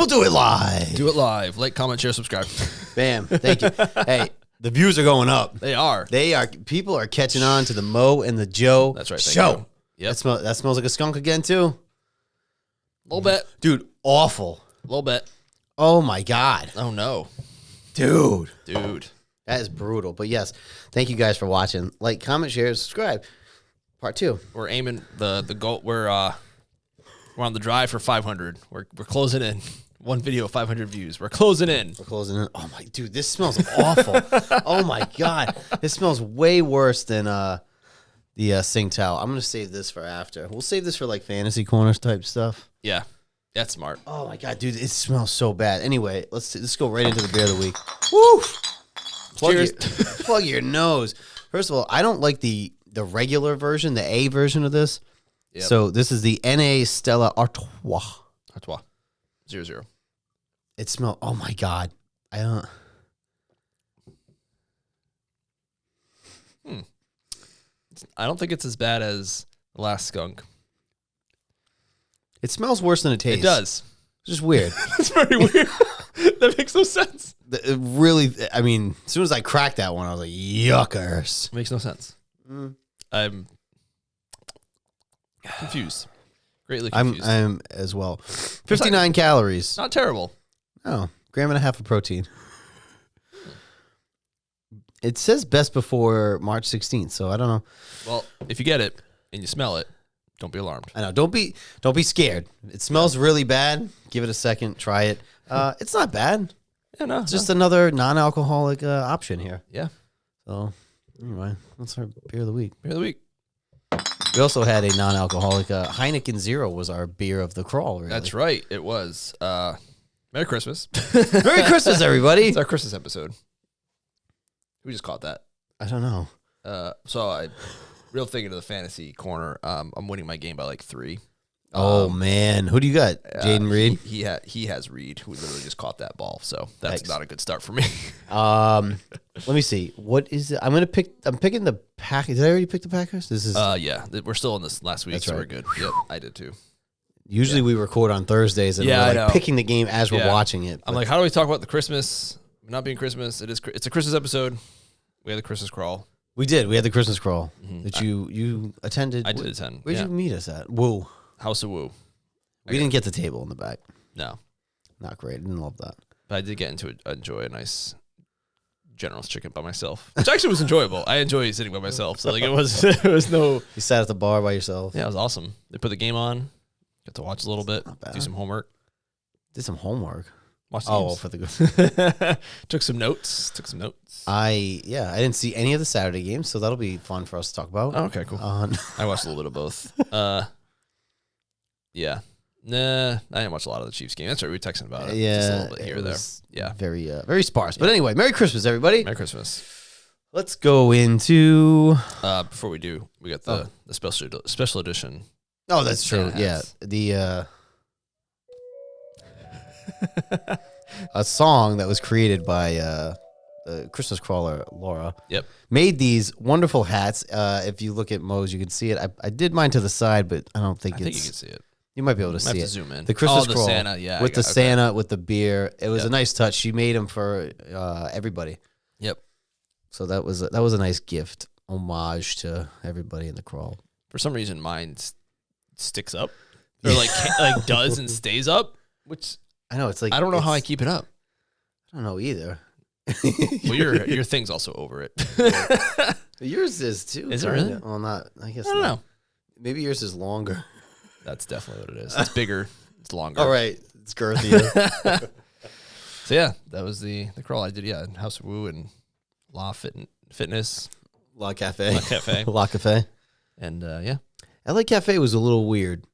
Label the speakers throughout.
Speaker 1: We'll do it live.
Speaker 2: Do it live. Like, comment, share, subscribe.
Speaker 1: Bam. Thank you. Hey, the views are going up.
Speaker 2: They are.
Speaker 1: People are catching on to the Mo and the Joe
Speaker 2: That's right.
Speaker 1: show.
Speaker 2: Yep.
Speaker 1: That smells like a skunk again, too.
Speaker 2: A little bit.
Speaker 1: Dude, awful.
Speaker 2: A little bit.
Speaker 1: Oh, my God.
Speaker 2: Oh, no.
Speaker 1: Dude.
Speaker 2: That
Speaker 1: is brutal. But yes, thank you guys for watching. Like, comment, share, subscribe. Part 2.
Speaker 2: We're aiming the goal. We're on the drive for 500. We're closing in. One video, 500 views. We're closing in. Oh my dude, this smells awful. Oh my God, this smells way worse than the sing towel. I'm gonna save this for after. We'll save this for like fantasy corners type stuff. Yeah, that's smart.
Speaker 1: Oh my God, dude, it smells so bad. Anyway, let's go right into the beer of the week. Woo! Plug your nose. First of all, I don't like the regular version, the A version of this. Yep. So this is the NA Stella Artois.
Speaker 2: 0-0.
Speaker 1: It smells. Oh my God. I
Speaker 2: don't think it's as bad as the last skunk.
Speaker 1: It smells worse than it tastes.
Speaker 2: It does.
Speaker 1: It's just weird.
Speaker 2: It's very weird. That makes no sense.
Speaker 1: It really, I mean, as soon as I cracked that one, I was like, yuckers.
Speaker 2: Makes no sense. I'm confused. Greatly confused.
Speaker 1: I'm as well. 59 calories.
Speaker 2: Not terrible.
Speaker 1: Oh, 1.5 grams of protein. It says best before March 16th, so I don't know.
Speaker 2: Well, if you get it and you smell it, don't be alarmed.
Speaker 1: I know. Don't be scared. It smells really bad. Give it a second. Try it. It's not bad.
Speaker 2: Yeah, no.
Speaker 1: It's just another non-alcoholic option here.
Speaker 2: Yeah.
Speaker 1: So, anyway, that's our beer of the week.
Speaker 2: Beer of the week.
Speaker 1: We also had a non-alcoholic Heineken Zero was our beer of the crawl. Really.
Speaker 2: That's right. It was. Merry Christmas.
Speaker 1: Merry Christmas, everybody.
Speaker 2: It's our Christmas episode. We just caught that.
Speaker 1: I don't know.
Speaker 2: Real thing into the fantasy corner. I'm winning my game by like 3.
Speaker 1: Oh man, who do you got? Jayden Reed.
Speaker 2: He has Reed, who literally just caught that ball. So that's not a good start for me.
Speaker 1: Let me see. What is it? I'm picking the Packers. Did I already pick the Packers? This is.
Speaker 2: Yeah, we're still in this last week, so we're good. Yep, I did too.
Speaker 1: Usually we record on Thursdays and we're like picking the game as we're watching it.
Speaker 2: I'm like, how do we talk about the Christmas? Not being Christmas, it's a Christmas episode. We had the Christmas crawl.
Speaker 1: We did. We had the Christmas crawl that you attended.
Speaker 2: I did attend.
Speaker 1: Where'd you meet us at? Woo.
Speaker 2: House of Woo.
Speaker 1: We didn't get the table in the back.
Speaker 2: No.
Speaker 1: Not great. I didn't love that.
Speaker 2: But I did get into enjoy a nice General's chicken by myself, which actually was enjoyable. I enjoy sitting by myself. So like it was no.
Speaker 1: You sat at the bar by yourself?
Speaker 2: Yeah, it was awesome. They put the game on. Got to watch a little bit. Do some homework.
Speaker 1: Did some homework.
Speaker 2: Watch the games.
Speaker 1: For the
Speaker 2: Took some notes.
Speaker 1: I didn't see any of the Saturday games, so that'll be fun for us to talk about.
Speaker 2: Oh, okay, cool. I watched a little bit of both. Yeah. Nah, I didn't watch a lot of the Chiefs game. That's right, we were texting about it.
Speaker 1: Yeah,
Speaker 2: just a little bit here or there. Yeah,
Speaker 1: very sparse. But anyway, Merry Christmas, everybody.
Speaker 2: Merry Christmas.
Speaker 1: Let's go into.
Speaker 2: Before we do, we got the special edition.
Speaker 1: Oh, that's true. Yeah, the a song that was created by the Christmas crawler Laura.
Speaker 2: Yep,
Speaker 1: made these wonderful hats. If you look at Mo's, you can see it. I did mine to the side, but I don't think
Speaker 2: I think you can see it.
Speaker 1: You might be able to see it.
Speaker 2: Zoom in.
Speaker 1: The Christmas crawl,
Speaker 2: Santa, yeah,
Speaker 1: with the Santa, with the beer. It was a nice touch. She made them for everybody.
Speaker 2: Yep.
Speaker 1: So that was a nice gift, homage to everybody in the crawl.
Speaker 2: For some reason, mine sticks up, or like does and stays up, which
Speaker 1: I know it's like
Speaker 2: I don't know how I keep it up.
Speaker 1: I don't know either.
Speaker 2: Well, your thing's also over it.
Speaker 1: Yours is too.
Speaker 2: Is it really?
Speaker 1: Well, not. I guess.
Speaker 2: I don't know.
Speaker 1: Maybe yours is longer.
Speaker 2: That's definitely what it is. It's bigger. It's longer.
Speaker 1: All right. It's girthier.
Speaker 2: So yeah, that was the crawl I did. Yeah, House of Woo and Fitness,
Speaker 1: La Cafe,
Speaker 2: and yeah.
Speaker 1: LA Cafe was a little weird.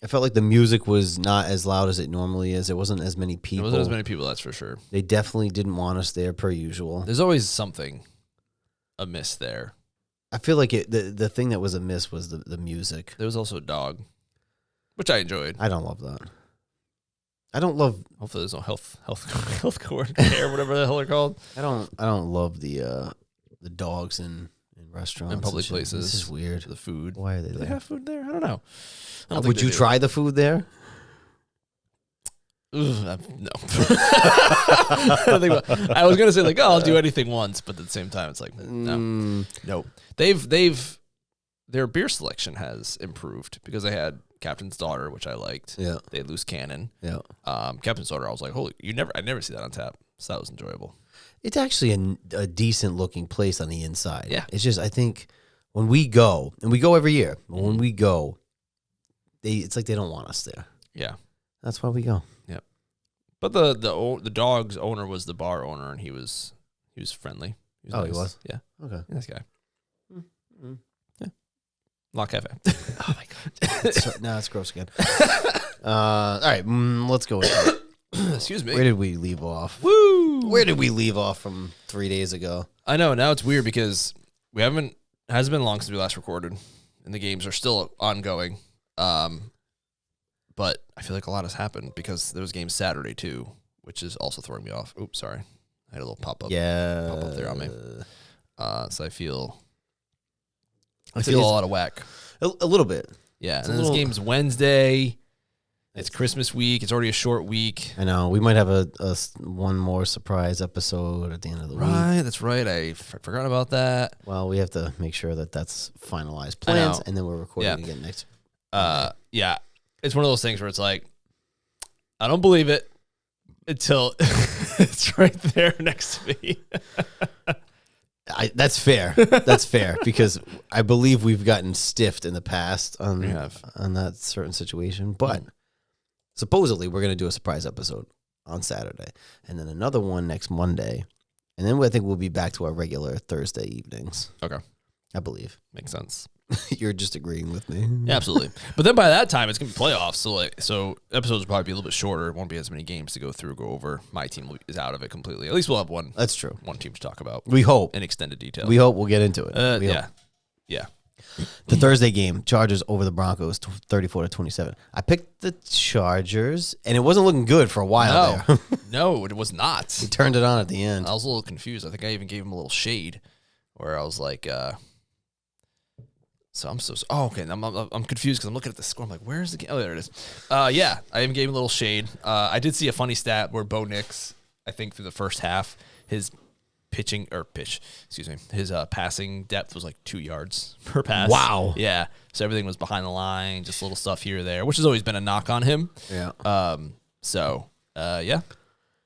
Speaker 1: I felt like the music was not as loud as it normally is. There wasn't as many people.
Speaker 2: There wasn't as many people, that's for sure.
Speaker 1: They definitely didn't want us there per usual.
Speaker 2: There's always something amiss there.
Speaker 1: I feel like the thing that was amiss was the music.
Speaker 2: There was also a dog, which I enjoyed.
Speaker 1: I don't love that. I don't love.
Speaker 2: Hopefully, there's no health care, whatever the hell they're called.
Speaker 1: I don't love the dogs in restaurants
Speaker 2: in public places.
Speaker 1: This is weird.
Speaker 2: The food.
Speaker 1: Why are they there?
Speaker 2: Do they have food there? I don't know.
Speaker 1: Would you try the food there?
Speaker 2: No. I was gonna say like, oh, I'll do anything once, but at the same time, it's like, no, nope. Their beer selection has improved because they had Captain's Daughter, which I liked.
Speaker 1: Yeah,
Speaker 2: they had Loose Cannon.
Speaker 1: Yeah,
Speaker 2: Captain's Daughter. I was like, holy, I never see that on tap, so that was enjoyable.
Speaker 1: It's actually a decent looking place on the inside.
Speaker 2: Yeah,
Speaker 1: it's just I think when we go, and we go every year, but when we go, it's like they don't want us there.
Speaker 2: Yeah,
Speaker 1: that's why we go.
Speaker 2: Yeah. But the dog's owner was the bar owner, and he was friendly. He was nice.
Speaker 1: He was?
Speaker 2: Yeah.
Speaker 1: Okay.
Speaker 2: Nice guy. Yeah. Lock Cafe.
Speaker 1: Oh my god. No, it's gross again. All right, let's go with it.
Speaker 2: Excuse me.
Speaker 1: Where did we leave off?
Speaker 2: Woo!
Speaker 1: Where did we leave off from 3 days ago?
Speaker 2: I know. Now it's weird because it hasn't been long since we last recorded, and the games are still ongoing. But I feel like a lot has happened because there was games Saturday too, which is also throwing me off. Oops, sorry. I had a little pop up there on me. So I feel a lot of whack.
Speaker 1: A little bit.
Speaker 2: Yeah, and this game's Wednesday. It's Christmas week. It's already a short week.
Speaker 1: I know. We might have a one more surprise episode at the end of the week.
Speaker 2: Right, that's right. I forgot about that.
Speaker 1: Well, we have to make sure that that's finalized plans, and then we're recording again next.
Speaker 2: Yeah. It's one of those things where it's like, I don't believe it until it's right there next to me.
Speaker 1: That's fair. That's fair because I believe we've gotten stiffed in the past on that certain situation. But supposedly we're going to do a surprise episode on Saturday and then another one next Monday. And then I think we'll be back to our regular Thursday evenings.
Speaker 2: Okay.
Speaker 1: I believe.
Speaker 2: Makes sense.
Speaker 1: You're just agreeing with me.
Speaker 2: Yeah, absolutely. But then by that time, it's going to be playoffs. So episodes will probably be a little bit shorter. It won't be as many games to go over. My team is out of it completely. At least we'll have one.
Speaker 1: That's true.
Speaker 2: One team to talk about.
Speaker 1: We hope.
Speaker 2: In extended detail.
Speaker 1: We hope we'll get into it.
Speaker 2: Yeah.
Speaker 1: The Thursday game, Chargers over the Broncos, 34-27. I picked the Chargers, and it wasn't looking good for a while there.
Speaker 2: No, it was not.
Speaker 1: He turned it on at the end.
Speaker 2: I was a little confused. I think I even gave him a little shade where I was like, okay. I'm confused because I'm looking at the score. I'm like, where's the game? Oh, there it is. Yeah, I even gave him a little shade. I did see a funny stat where Bo Nix, I think through the first half, his passing depth was like 2 yards per pass.
Speaker 1: Wow.
Speaker 2: Yeah. So everything was behind the line, just little stuff here or there, which has always been a knock on him.
Speaker 1: Yeah.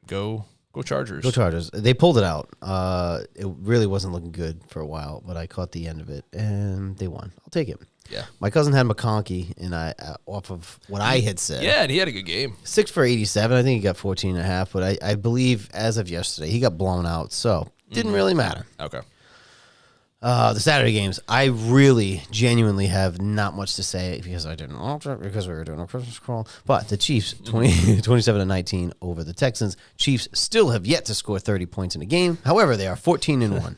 Speaker 2: Go Chargers.
Speaker 1: Go Chargers. They pulled it out. It really wasn't looking good for a while, but I caught the end of it, and they won. I'll take it.
Speaker 2: Yeah.
Speaker 1: My cousin had McConkey, and I off of what I had said.
Speaker 2: Yeah, and he had a good game.
Speaker 1: 6 for 87. I think he got 14.5, but I believe as of yesterday, he got blown out, so didn't really matter.
Speaker 2: Okay.
Speaker 1: The Saturday games, I really genuinely have not much to say because we were doing a Christmas crawl. But the Chiefs, 27-19 over the Texans. Chiefs still have yet to score 30 points in a game. However, they are 14-1.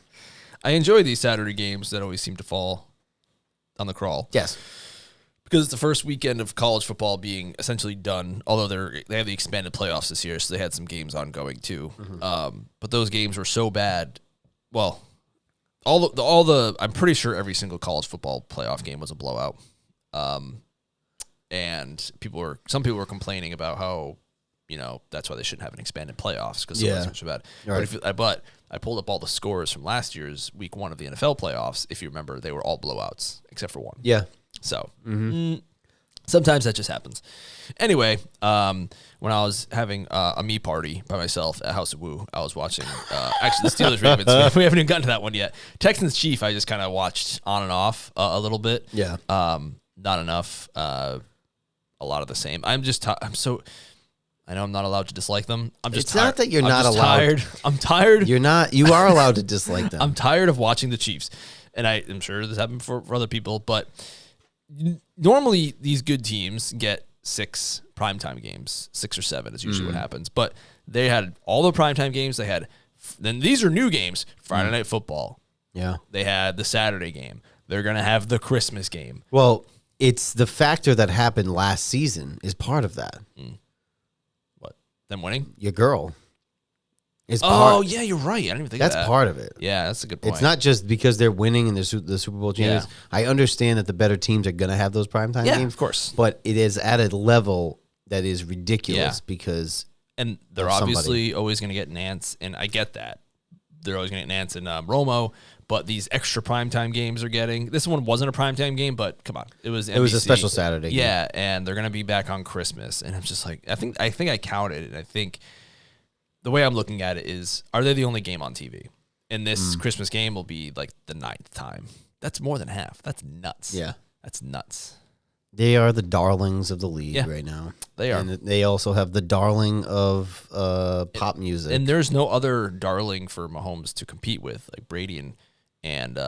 Speaker 2: I enjoy these Saturday games that always seem to fall on the crawl.
Speaker 1: Yes.
Speaker 2: Because it's the first weekend of college football being essentially done, although they have the expanded playoffs this year, so they had some games ongoing too. Mm-hmm. But those games were so bad. Well, all the I'm pretty sure every single college football playoff game was a blowout. And some people were complaining about how, that's why they shouldn't have an expanded playoffs because so bad. Right. But I pulled up all the scores from last year's week 1 of the NFL playoffs. If you remember, they were all blowouts except for one.
Speaker 1: Yeah.
Speaker 2: So sometimes that just happens. Anyway, when I was having a me party by myself at House of Woo, I was watching actually the Steelers Ravens. We haven't even gotten to that one yet. Texans Chief, I just kind of watched on and off a little bit.
Speaker 1: Yeah.
Speaker 2: Not enough. A lot of the same. I'm so. I know I'm not allowed to dislike them. I'm just.
Speaker 1: It's
Speaker 2: tired.
Speaker 1: not that you're not allowed.
Speaker 2: Tired. I'm tired.
Speaker 1: You're not. You are allowed to dislike them.
Speaker 2: I'm tired of watching the Chiefs, and I'm sure this happened for other people, but. Normally, these good teams get 6 primetime games. 6 or 7 is usually what happens. But they had all the primetime games. Then these are new games. Friday Night Football.
Speaker 1: Yeah.
Speaker 2: They had the Saturday game. They're going to have the Christmas game.
Speaker 1: Well, it's the factor that happened last season is part of that.
Speaker 2: What? Them winning?
Speaker 1: Your girl.
Speaker 2: Yeah, you're right. I didn't even think of that.
Speaker 1: That's part of it.
Speaker 2: Yeah, that's a good point.
Speaker 1: It's not just because they're winning and they're the Super Bowl champions. Yeah. I understand that the better teams are going to have those primetime games.
Speaker 2: Of course.
Speaker 1: But it is at a level that is ridiculous because
Speaker 2: and they're obviously always going to get Nance, and I get that. They're always going to get Nance and Romo, but these extra primetime games are getting. This one wasn't a primetime game, but come on, it was NBC.
Speaker 1: It was a special Saturday game.
Speaker 2: Yeah, and they're going to be back on Christmas, and I'm just like, I think I counted, and I think the way I'm looking at it is, are they the only game on TV? And this Christmas game will be like the 9th time. That's more than half. That's nuts.
Speaker 1: Yeah,
Speaker 2: that's nuts.
Speaker 1: They are the darlings of the league right now.
Speaker 2: They are.
Speaker 1: And they also have the darling of pop music.
Speaker 2: And there's no other darling for Mahomes to compete with. Like Brady and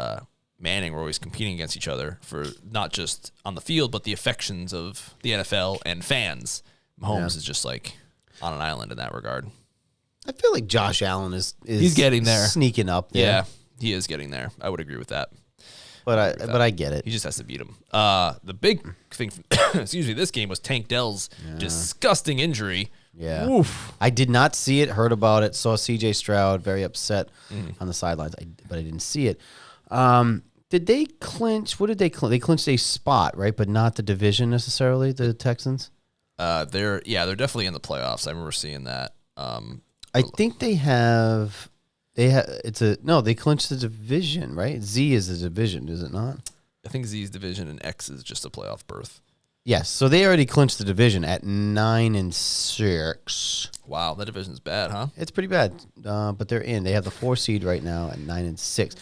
Speaker 2: Manning were always competing against each other for not just on the field, but the affections of the NFL and fans. Mahomes is just like on an island in that regard.
Speaker 1: I feel like Josh Allen is
Speaker 2: he's getting there.
Speaker 1: Sneaking up there.
Speaker 2: Yeah, he is getting there. I would agree with that.
Speaker 1: But I get it.
Speaker 2: He just has to beat him. The big thing, excuse me, this game was Tank Dell's disgusting injury.
Speaker 1: Yeah.
Speaker 2: Oof.
Speaker 1: I did not see it, heard about it, saw C.J. Stroud very upset on the sidelines, but I didn't see it. Did they clinch? What did they clinch? They clinched a spot, right? But not the division necessarily, the Texans?
Speaker 2: They're definitely in the playoffs. I remember seeing that.
Speaker 1: I think they clinched the division, right? Z is the division, is it not?
Speaker 2: I think Z's division and X is just a playoff berth.
Speaker 1: Yes, so they already clinched the division at 9-6.
Speaker 2: Wow, that division's bad, huh?
Speaker 1: It's pretty bad, but they're in. They have the 4 seed right now at 9-6.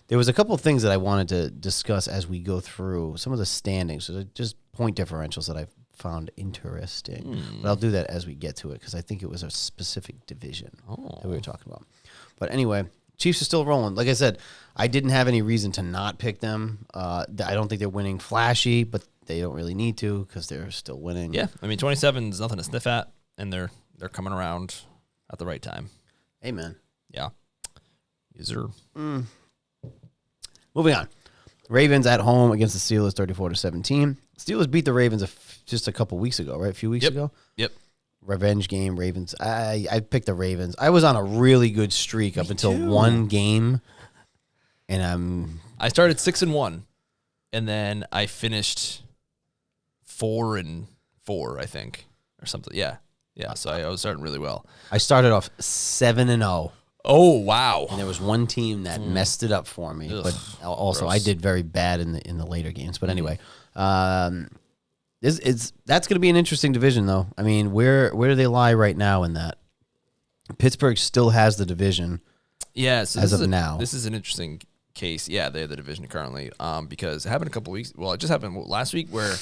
Speaker 1: There was a couple of things that I wanted to discuss as we go through some of the standings. So just point differentials that I found interesting. But I'll do that as we get to it because I think it was a specific division that we were talking about. But anyway, Chiefs are still rolling. Like I said, I didn't have any reason to not pick them. I don't think they're winning flashy, but they don't really need to because they're still winning.
Speaker 2: Yeah, I mean, 27 is nothing to sniff at, and they're coming around at the right time.
Speaker 1: Amen.
Speaker 2: Yeah. Yes, sir.
Speaker 1: Moving on. Ravens at home against the Steelers, 34-17. Steelers beat the Ravens just a couple weeks ago, right? A few weeks ago?
Speaker 2: Yep.
Speaker 1: Revenge game, Ravens. I picked the Ravens. I was on a really good streak up until one game, and
Speaker 2: I started 6-1, and then I finished 4-4, I think, or something. Yeah. So I was starting really well.
Speaker 1: I started off 7-0.
Speaker 2: Oh wow!
Speaker 1: And there was one team that messed it up for me, but also gross. I did very bad in the later games. But anyway, that's going to be an interesting division, though. I mean, where do they lie right now in that? Pittsburgh still has the division.
Speaker 2: Yeah, so
Speaker 1: as of now,
Speaker 2: this is an interesting case. Yeah, they have the division currently because it happened a couple weeks. Well, it just happened last week where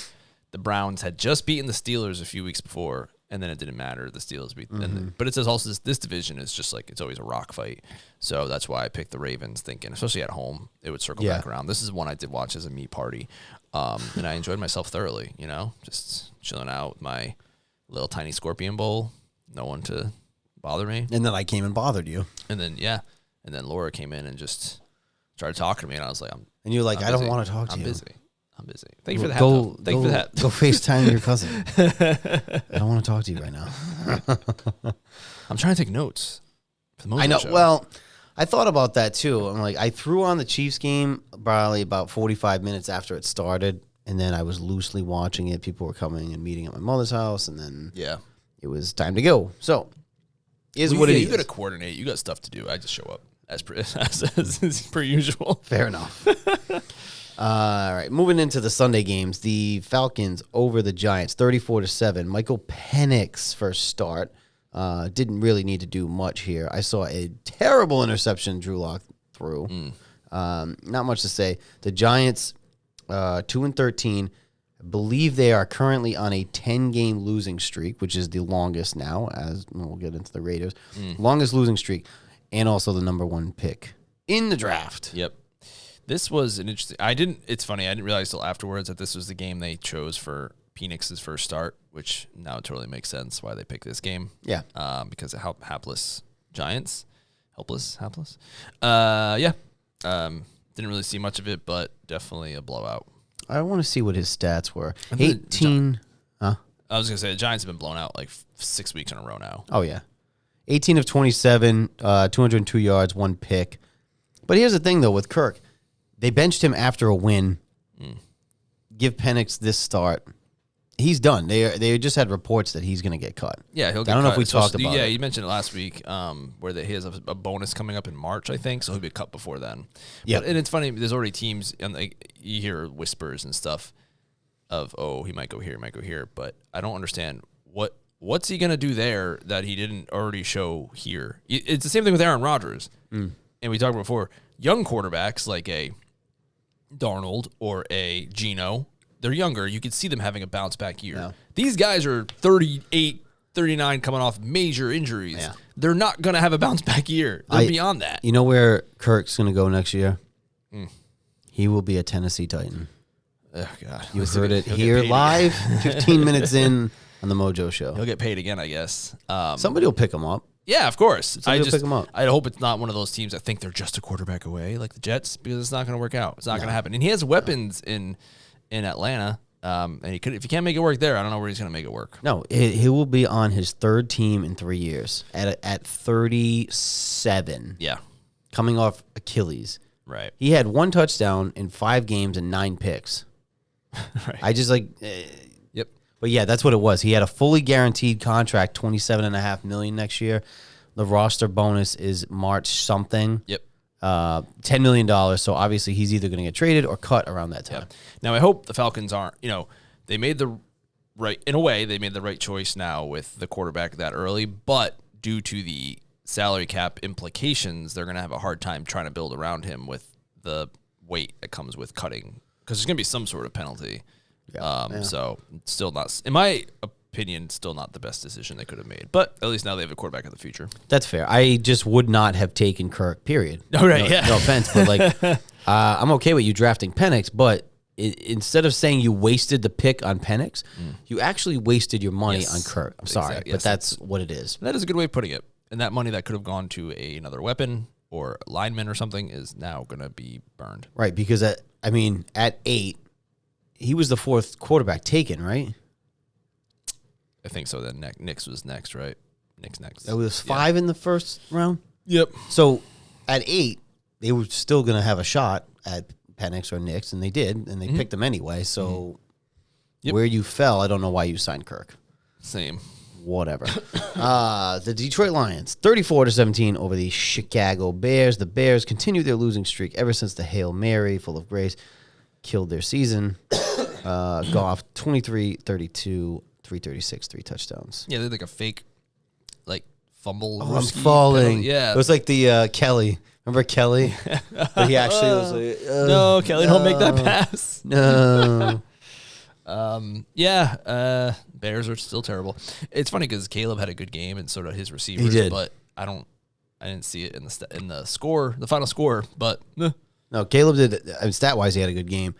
Speaker 2: the Browns had just beaten the Steelers a few weeks before. And then it didn't matter. The Steelers beat them. But it says also this division is just like it's always a rock fight. So that's why I picked the Ravens, thinking, especially at home, it would circle back around. This is one I did watch as a meat party. And I enjoyed myself thoroughly, just chilling out with my little tiny scorpion bowl. No one to bother me.
Speaker 1: And then I came and bothered you.
Speaker 2: And then, And then Laura came in and just started talking to me. And I was like,
Speaker 1: And you're like, I don't want to talk to you.
Speaker 2: I'm busy. Thank you for the hat. Thank you for that.
Speaker 1: Go FaceTime your cousin. I don't want to talk to you right now.
Speaker 2: I'm trying to take notes for the MOJO
Speaker 1: I know.
Speaker 2: show.
Speaker 1: Well, I thought about that too. I'm like, I threw on the Chiefs game probably about 45 minutes after it started, and then I was loosely watching it. People were coming and meeting at my mother's house, and then it was time to go. So, it is. You
Speaker 2: got to coordinate. You got stuff to do. I just show up as per usual.
Speaker 1: Fair enough. All right, moving into the Sunday games, the Falcons over the Giants, 34-7. Michael Penix first start. Didn't really need to do much here. I saw a terrible interception Drew Lock threw. Not much to say. The Giants, 2-13. I believe they are currently on a 10-game losing streak, which is the longest now, as we'll get into the Raiders. Longest losing streak, and also the number 1 pick in the draft.
Speaker 2: Yep. This was an interesting. It's funny. I didn't realize till afterwards that this was the game they chose for Penix's first start, which now it totally makes sense why they picked this game.
Speaker 1: Yeah.
Speaker 2: Because of hapless Giants, hapless. Yeah. Didn't really see much of it, but definitely a blowout.
Speaker 1: I want to see what his stats were. 18.
Speaker 2: I was gonna say the Giants have been blown out like 6 weeks in a row now.
Speaker 1: Oh yeah. 18 of 27, 202 yards, 1 pick. But here's the thing though with Kirk. They benched him after a win. Give Penix this start. he's done. They just had reports that he's going to get cut.
Speaker 2: Yeah, he'll get cut.
Speaker 1: I don't know if we talked about it.
Speaker 2: Yeah, you mentioned it last week where he has a bonus coming up in March, I think, so he'll be cut before then.
Speaker 1: Yeah.
Speaker 2: And it's funny, there's already teams, and you hear whispers and stuff of, he might go here, but I don't understand what's he going to do there that he didn't already show here. It's the same thing with Aaron Rodgers. And we talked before, young quarterbacks like a Darnold or a Geno, they're younger. You could see them having a bounce back year. Yeah. These guys are 38, 39 coming off major injuries. Yeah. They're not going to have a bounce back year. They're beyond that.
Speaker 1: You know where Kirk's going to go next year? He will be a Tennessee Titan.
Speaker 2: Oh, God.
Speaker 1: You heard it here live, 15 minutes in on the MOJO show.
Speaker 2: He'll get paid again, I guess.
Speaker 1: Somebody will pick him up.
Speaker 2: Yeah, of course.
Speaker 1: Somebody will pick him up.
Speaker 2: I hope it's not one of those teams that think they're just a quarterback away, like the Jets, because it's not going to work out. It's not going to happen. And he has weapons in Atlanta, and if he can't make it work there, I don't know where he's going to make it work.
Speaker 1: No, he will be on his third team in 3 years at 37.
Speaker 2: Yeah,
Speaker 1: coming off Achilles.
Speaker 2: Right.
Speaker 1: He had 1 touchdown in 5 games and 9 picks.
Speaker 2: Right.
Speaker 1: I just
Speaker 2: Yep.
Speaker 1: But yeah, that's what it was. He had a fully guaranteed contract, $27.5 million next year. The roster bonus is March something.
Speaker 2: Yep.
Speaker 1: $10 million. So obviously he's either going to get traded or cut around that time.
Speaker 2: Yeah. Now I hope the Falcons aren't. They made the right choice now with the quarterback that early, but due to the salary cap implications, they're going to have a hard time trying to build around him with the weight that comes with cutting, because there's going to be some sort of penalty. Yeah. So still not, in my opinion, still not the best decision they could have made. But at least now they have a quarterback of the future.
Speaker 1: That's fair. I just would not have taken Kirk, period.
Speaker 2: All right, yeah.
Speaker 1: No offense, but I'm okay with you drafting Penix, but instead of saying you wasted the pick on Penix, you actually wasted your money on Kirk. I'm sorry, but that's what it is.
Speaker 2: That is a good way of putting it. And that money that could have gone to another weapon or lineman or something is now going to be burned.
Speaker 1: Right, because at 8, he was the 4th quarterback taken, right?
Speaker 2: I think so. Then Nick's was next, right? Nick's next.
Speaker 1: There was 5 in the first round?
Speaker 2: Yep.
Speaker 1: So at 8, they were still going to have a shot at Penix or Nick's, and they did, and they picked him anyway. So where you fell, I don't know why you signed Kirk.
Speaker 2: Same.
Speaker 1: Whatever. The Detroit Lions, 34-17 over the Chicago Bears. The Bears continue their losing streak ever since the Hail Mary, full of grace, killed their season. Goff, 23-32, 336, 3 touchdowns.
Speaker 2: Yeah, they're like a fake, fumble.
Speaker 1: Oh, I'm falling.
Speaker 2: Penalty. Yeah.
Speaker 1: It was like the Kelly. Remember Kelly? But he actually was like,
Speaker 2: no, Kelly, don't make that pass.
Speaker 1: No.
Speaker 2: Bears are still terrible. It's funny because Caleb had a good game and so did his receivers.
Speaker 1: He did.
Speaker 2: But I didn't see it in the score, the final score. But
Speaker 1: no, Caleb did. Stat wise, he had a good game.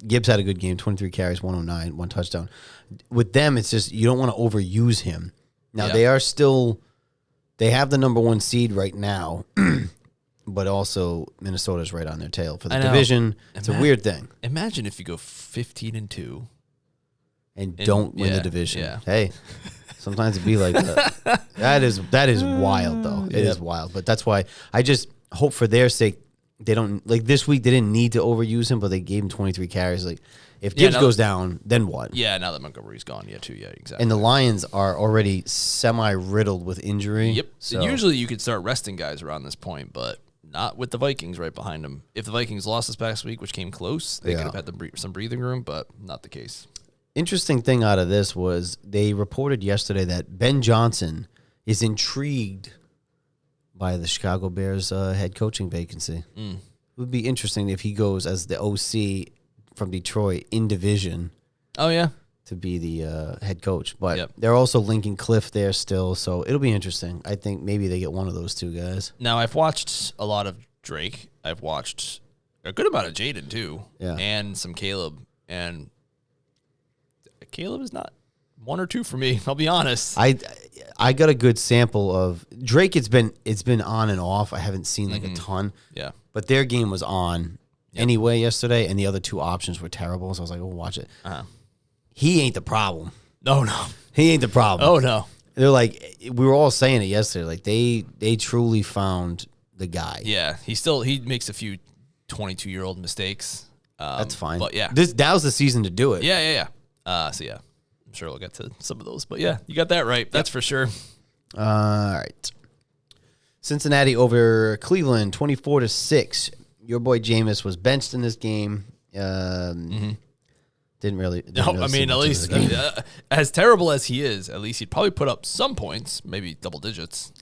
Speaker 1: Gibbs had a good game, 23 carries, 109, 1 touchdown. With them, it's just you don't want to overuse him. Now they are still, they have the number 1 seed right now, but also Minnesota's right on their tail for the division. It's a weird thing.
Speaker 2: Imagine if you go 15-2
Speaker 1: and don't win the division.
Speaker 2: Yeah.
Speaker 1: Hey, sometimes it'd be like that. That is wild, though. It is wild, but that's why I just hope for their sake they don't, this week they didn't need to overuse him, but they gave him 23 carries. If Gibbs goes down, then what?
Speaker 2: Yeah, now that Montgomery's gone, too. Yeah, exactly.
Speaker 1: And the Lions are already semi-riddled with injury.
Speaker 2: Yep.
Speaker 1: So.
Speaker 2: Usually you could start resting guys around this point, but not with the Vikings right behind them. If the Vikings lost this past week, which came close, they could have had some breathing room, but not the case.
Speaker 1: Interesting thing out of this was they reported yesterday that Ben Johnson is intrigued by the Chicago Bears head coaching vacancy. It would be interesting if he goes as the OC from Detroit in division.
Speaker 2: Oh, yeah.
Speaker 1: To be the head coach. But they're also linking Cliff there still, so it'll be interesting. I think maybe they get one of those 2 guys.
Speaker 2: Now, I've watched a lot of Drake. I've watched a good amount of Jayden, too.
Speaker 1: Yeah.
Speaker 2: And some Caleb. And Caleb is not 1 or 2 for me, I'll be honest.
Speaker 1: I got a good sample of Drake. It's been on and off. I haven't seen a ton.
Speaker 2: Yeah.
Speaker 1: But their game was on anyway yesterday, and the other 2 options were terrible. So I was like, "Oh, watch it." He ain't the problem.
Speaker 2: No.
Speaker 1: He ain't the problem.
Speaker 2: Oh no.
Speaker 1: They're we were all saying it yesterday. They truly found the guy.
Speaker 2: Yeah. He makes a few 22-year-old mistakes.
Speaker 1: That's fine.
Speaker 2: But yeah,
Speaker 1: that was the season to do it.
Speaker 2: Yeah. So yeah. I'm sure we'll get to some of those. But yeah, you got that right. That's for sure.
Speaker 1: All right. Cincinnati over Cleveland, 24-6. Your boy Jameis was benched in this game. Didn't really.
Speaker 2: No, I mean, at least as terrible as he is, at least he'd probably put up some points, maybe double digits.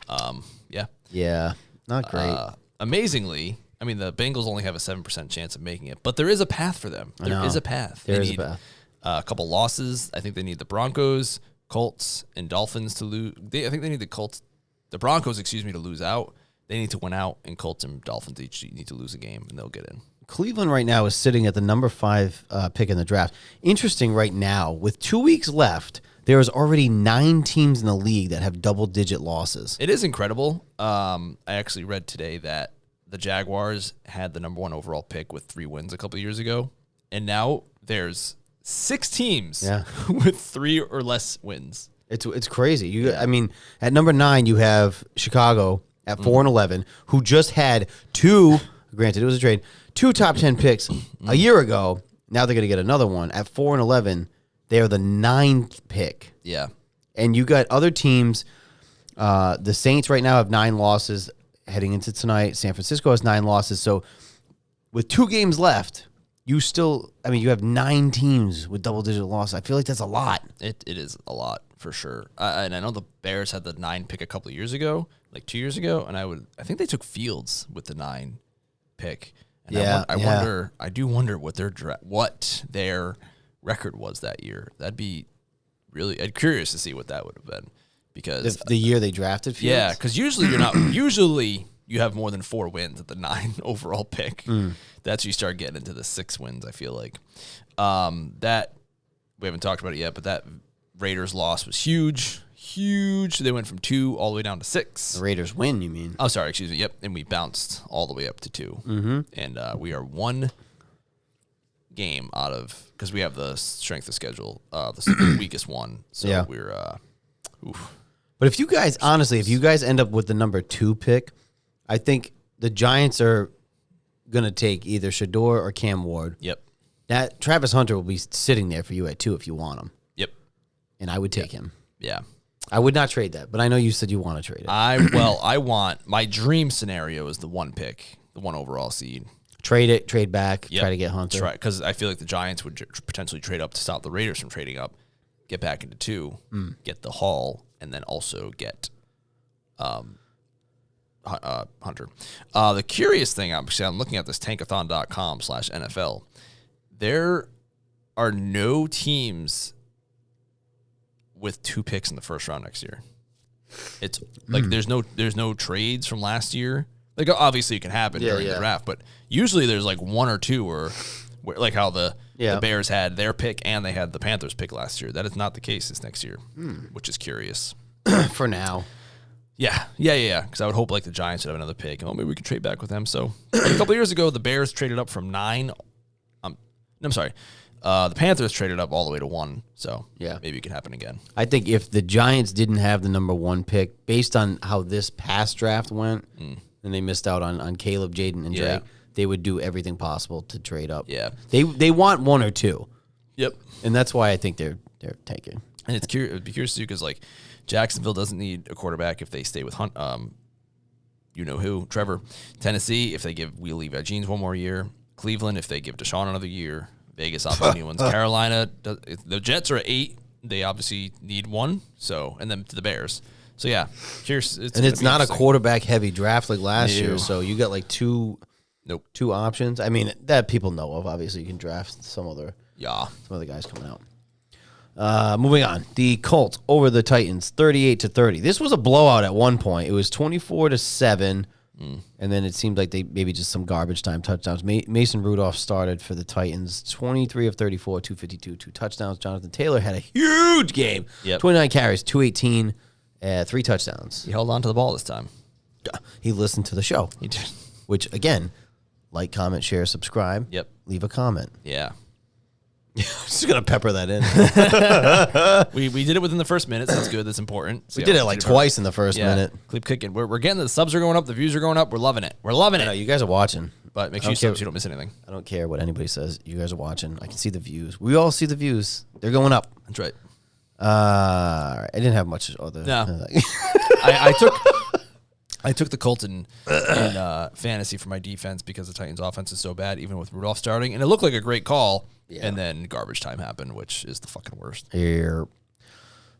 Speaker 2: Yeah.
Speaker 1: Yeah, not great.
Speaker 2: Amazingly, I mean, the Bengals only have a 7% chance of making it, but there is a path for them. There is a path.
Speaker 1: There
Speaker 2: they
Speaker 1: is
Speaker 2: need
Speaker 1: a path.
Speaker 2: A couple losses. I think they need the Broncos, Colts, and Dolphins to lose. I think they need the Broncos, to lose out. They need to win out, and Colts and Dolphins each need to lose a game, and they'll get in.
Speaker 1: Cleveland right now is sitting at the number 5 pick in the draft. Interesting right now, with 2 weeks left, there is already 9 teams in the league that have double-digit losses.
Speaker 2: It is incredible. I actually read today that the Jaguars had the number 1 overall pick with 3 wins a couple of years ago, and now there's 6 teams with 3 or less wins.
Speaker 1: It's crazy. I mean, at number 9, you have Chicago at 4-11, who just had 2. Granted, it was a trade. 2 top 10 picks a year ago. Now they're going to get another one at 4-11. They are the 9th pick.
Speaker 2: Yeah,
Speaker 1: and you got other teams. The Saints right now have 9 losses heading into tonight. San Francisco has 9 losses. So with 2 games left, you have 9 teams with double-digit losses. I feel like that's a lot.
Speaker 2: It is a lot for sure. And I know the Bears had the 9 pick a couple of years ago, like 2 years ago, and I think they took Fields with the 9 pick. And I do wonder what their record was that year. That'd be really. I'm curious to see what that would have been, because
Speaker 1: the year they drafted Fields.
Speaker 2: Yeah, because usually you're not. Usually you have more than 4 wins at the 9 overall pick. That's when you start getting into the 6 wins. I feel like that we haven't talked about it yet, but that Raiders loss was huge. They went from 2 all the way down to 6.
Speaker 1: The Raiders win, you mean?
Speaker 2: Oh, sorry, excuse me. Yep, and we bounced all the way up to 2. And we are 1 game out of, because we have the strength of schedule, the weakest one. So we're, oof.
Speaker 1: But if you guys end up with the number 2 pick, I think the Giants are going to take either Shador or Cam Ward.
Speaker 2: Yep.
Speaker 1: That Travis Hunter will be sitting there for you at 2 if you want him.
Speaker 2: Yep.
Speaker 1: And I would take him.
Speaker 2: Yeah.
Speaker 1: I would not trade that, but I know you said you want to trade it.
Speaker 2: I want, my dream scenario is the 1 pick, the 1 overall seed.
Speaker 1: Trade it, trade back, try to get Hunter.
Speaker 2: That's right, because I feel like the Giants would potentially trade up to stop the Raiders from trading up, get back into 2, get the haul, and then also get Hunter. The curious thing, I'm looking at this tankathon.com/NFL. There are no teams with 2 picks in the first round next year. It's like there's no trades from last year. Like, obviously it can happen during the draft, but usually there's like 1 or 2 where like how the Bears had their pick and they had the Panthers pick last year. That is not the case this next year, which is curious.
Speaker 1: For now.
Speaker 2: Yeah. Because I would hope like the Giants would have another pick. Oh, maybe we could trade back with them. So a couple of years ago, the Bears traded up from 9. I'm sorry. The Panthers traded up all the way to 1. So maybe it could happen again.
Speaker 1: I think if the Giants didn't have the number 1 pick, based on how this past draft went, and they missed out on Caleb, Jayden, and Drake, they would do everything possible to trade up.
Speaker 2: Yeah.
Speaker 1: They want 1 or 2.
Speaker 2: Yep.
Speaker 1: And that's why I think they're taking.
Speaker 2: And it'd be curious too, because like Jacksonville doesn't need a quarterback if they stay with Hunt. You know who? Trevor. Tennessee, if they give Wheelie Jeans 1 more year. Cleveland, if they give Deshaun another year. Vegas, opportunity ones. Carolina, the Jets are at 8. They obviously need 1. So, and then to the Bears. So yeah, here's
Speaker 1: it's not a quarterback heavy draft like last year. So you got like 2 options. I mean, that people know of. Obviously, you can draft some other guys coming out. Moving on, the Colts over the Titans, 38-30. This was a blowout at one point. It was 24-7. And then it seemed like they maybe just some garbage time touchdowns. Mason Rudolph started for the Titans, 23 of 34, 252, 2 touchdowns. Jonathan Taylor had a huge game, 29 carries, 218, 3 touchdowns.
Speaker 2: He held on to the ball this time.
Speaker 1: He listened to the show.
Speaker 2: He did.
Speaker 1: Which, again, like, comment, share, subscribe.
Speaker 2: Yep.
Speaker 1: Leave a comment.
Speaker 2: Yeah.
Speaker 1: Just going to pepper that in.
Speaker 2: We did it within the first minute, so that's good. That's important. So
Speaker 1: we did it like twice in the first minute.
Speaker 2: Keep kicking. We're getting the subs are going up. The views are going up. We're loving it. We're loving it.
Speaker 1: No, you guys are watching.
Speaker 2: But make sure you sub so you don't miss anything.
Speaker 1: I don't care what anybody says. You guys are watching. I can see the views. We all see the views. They're going up.
Speaker 2: That's right.
Speaker 1: I didn't have much other.
Speaker 2: No. I took the Colts in fantasy for my defense because the Titans' offense is so bad, even with Rudolph starting. And it looked like a great call. Yeah. And then garbage time happened, which is the fucking worst.
Speaker 1: Here.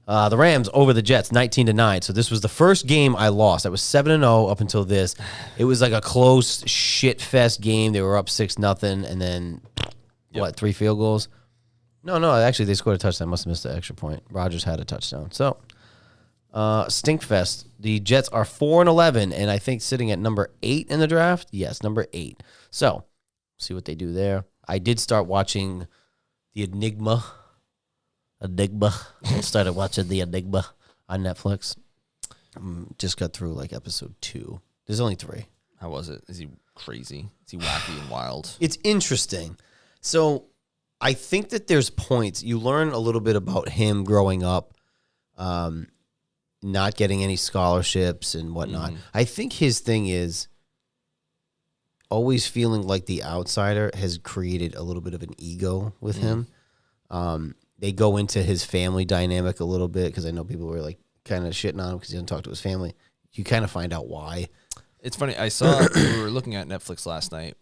Speaker 1: The Rams over the Jets, 19-9. So this was the first game I lost. I was 7-0 up until this. It was like a close shit fest game. They were up 6-0, and then 3 field goals? No. Actually, they scored a touchdown. Must have missed the extra point. Rodgers had a touchdown. So, Stinkfest. The Jets are 4-11, and I think sitting at number 8 in the draft. Yes, number 8. So, see what they do there. I did start watching the Enigma. I started watching the Enigma on Netflix. Just got through like episode 2. There's only 3.
Speaker 2: How was it? Is he crazy? Is he wacky and wild?
Speaker 1: It's interesting. So I think that there's points. You learn a little bit about him growing up, not getting any scholarships and whatnot. I think his thing is always feeling like the outsider has created a little bit of an ego with him. They go into his family dynamic a little bit because I know people were like kind of shitting on him because he doesn't talk to his family. You kind of find out why.
Speaker 2: It's funny. I saw we were looking at Netflix last night.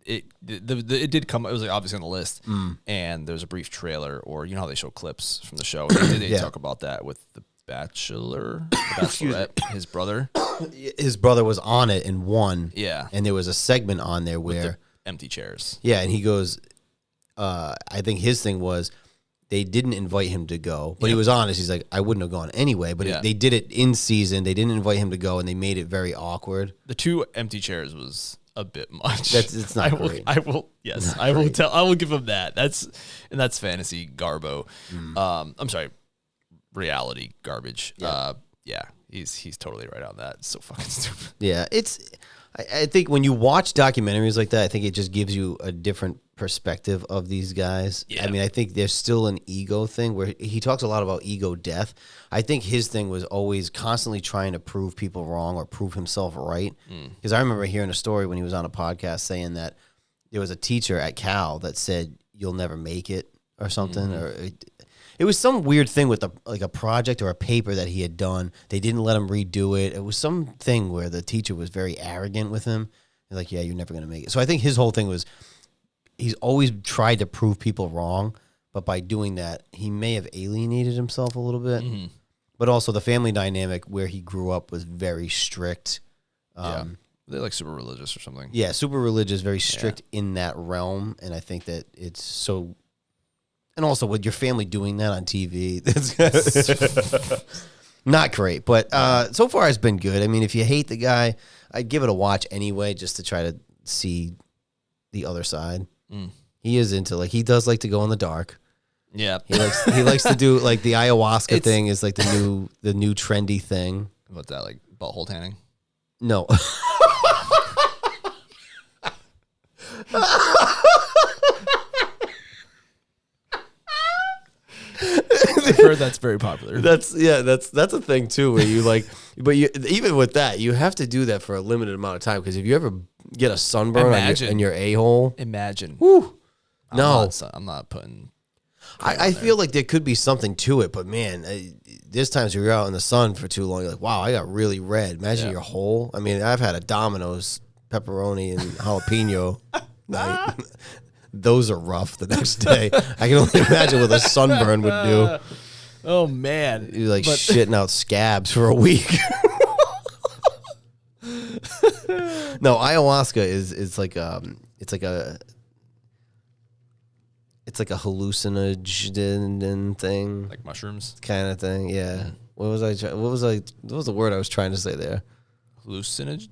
Speaker 2: It did come. It was like obviously on the list, and there was a brief trailer, or you know how they show clips from the show. They talk about that with the Bachelorette, his brother.
Speaker 1: His brother was on it and won.
Speaker 2: Yeah,
Speaker 1: and there was a segment on there where
Speaker 2: with the empty chairs.
Speaker 1: Yeah, and he goes. I think his thing was they didn't invite him to go, but he was honest. He's like, I wouldn't have gone anyway, but they did it in season. They didn't invite him to go, and they made it very awkward.
Speaker 2: The 2 empty chairs was a bit much.
Speaker 1: It's not great.
Speaker 2: I will give him that. That's fantasy garbo. I'm sorry, reality garbage. Yeah. He's totally right on that. It's so fucking stupid.
Speaker 1: Yeah, I think when you watch documentaries like that, I think it just gives you a different perspective of these guys. Yeah. I mean, I think there's still an ego thing where he talks a lot about ego death. I think his thing was always constantly trying to prove people wrong or prove himself right. Because I remember hearing a story when he was on a podcast saying that there was a teacher at Cal that said, you'll never make it or something. Or it was some weird thing with a project or a paper that he had done. They didn't let him redo it. It was something where the teacher was very arrogant with him. He's like, yeah, you're never going to make it. So I think his whole thing was he's always tried to prove people wrong, but by doing that, he may have alienated himself a little bit. But also the family dynamic where he grew up was very strict.
Speaker 2: They're like super religious or something.
Speaker 1: Yeah, super religious, very strict in that realm. And I think that it's so... And also with your family doing that on TV, that's not great. But so far it's been good. I mean, if you hate the guy, I'd give it a watch anyway just to try to see the other side. He is into, like, he does like to go in the dark.
Speaker 2: Yeah.
Speaker 1: He likes to do, like, the ayahuasca thing is, like, the new trendy thing.
Speaker 2: What's that, like, butthole tanning?
Speaker 1: No.
Speaker 2: I've heard that's very popular.
Speaker 1: That's a thing too where you like, but you even with that you have to do that for a limited amount of time because if you ever get a sunburn in your a-hole,
Speaker 2: imagine.
Speaker 1: Whew,
Speaker 2: I'm not putting.
Speaker 1: I feel like there could be something to it, but man, there's times you're out in the sun for too long. You're like, wow, I got really red. Imagine your hole. I mean, I've had a Domino's pepperoni and jalapeno night. Those are rough the next day. I can only imagine what a sunburn would do.
Speaker 2: Oh, man.
Speaker 1: You're like shitting out scabs for a week. No, ayahuasca is like it's like a hallucinogen thing.
Speaker 2: Like mushrooms?
Speaker 1: Kind of thing, yeah. What was the word I was trying to say there?
Speaker 2: Hallucinogen?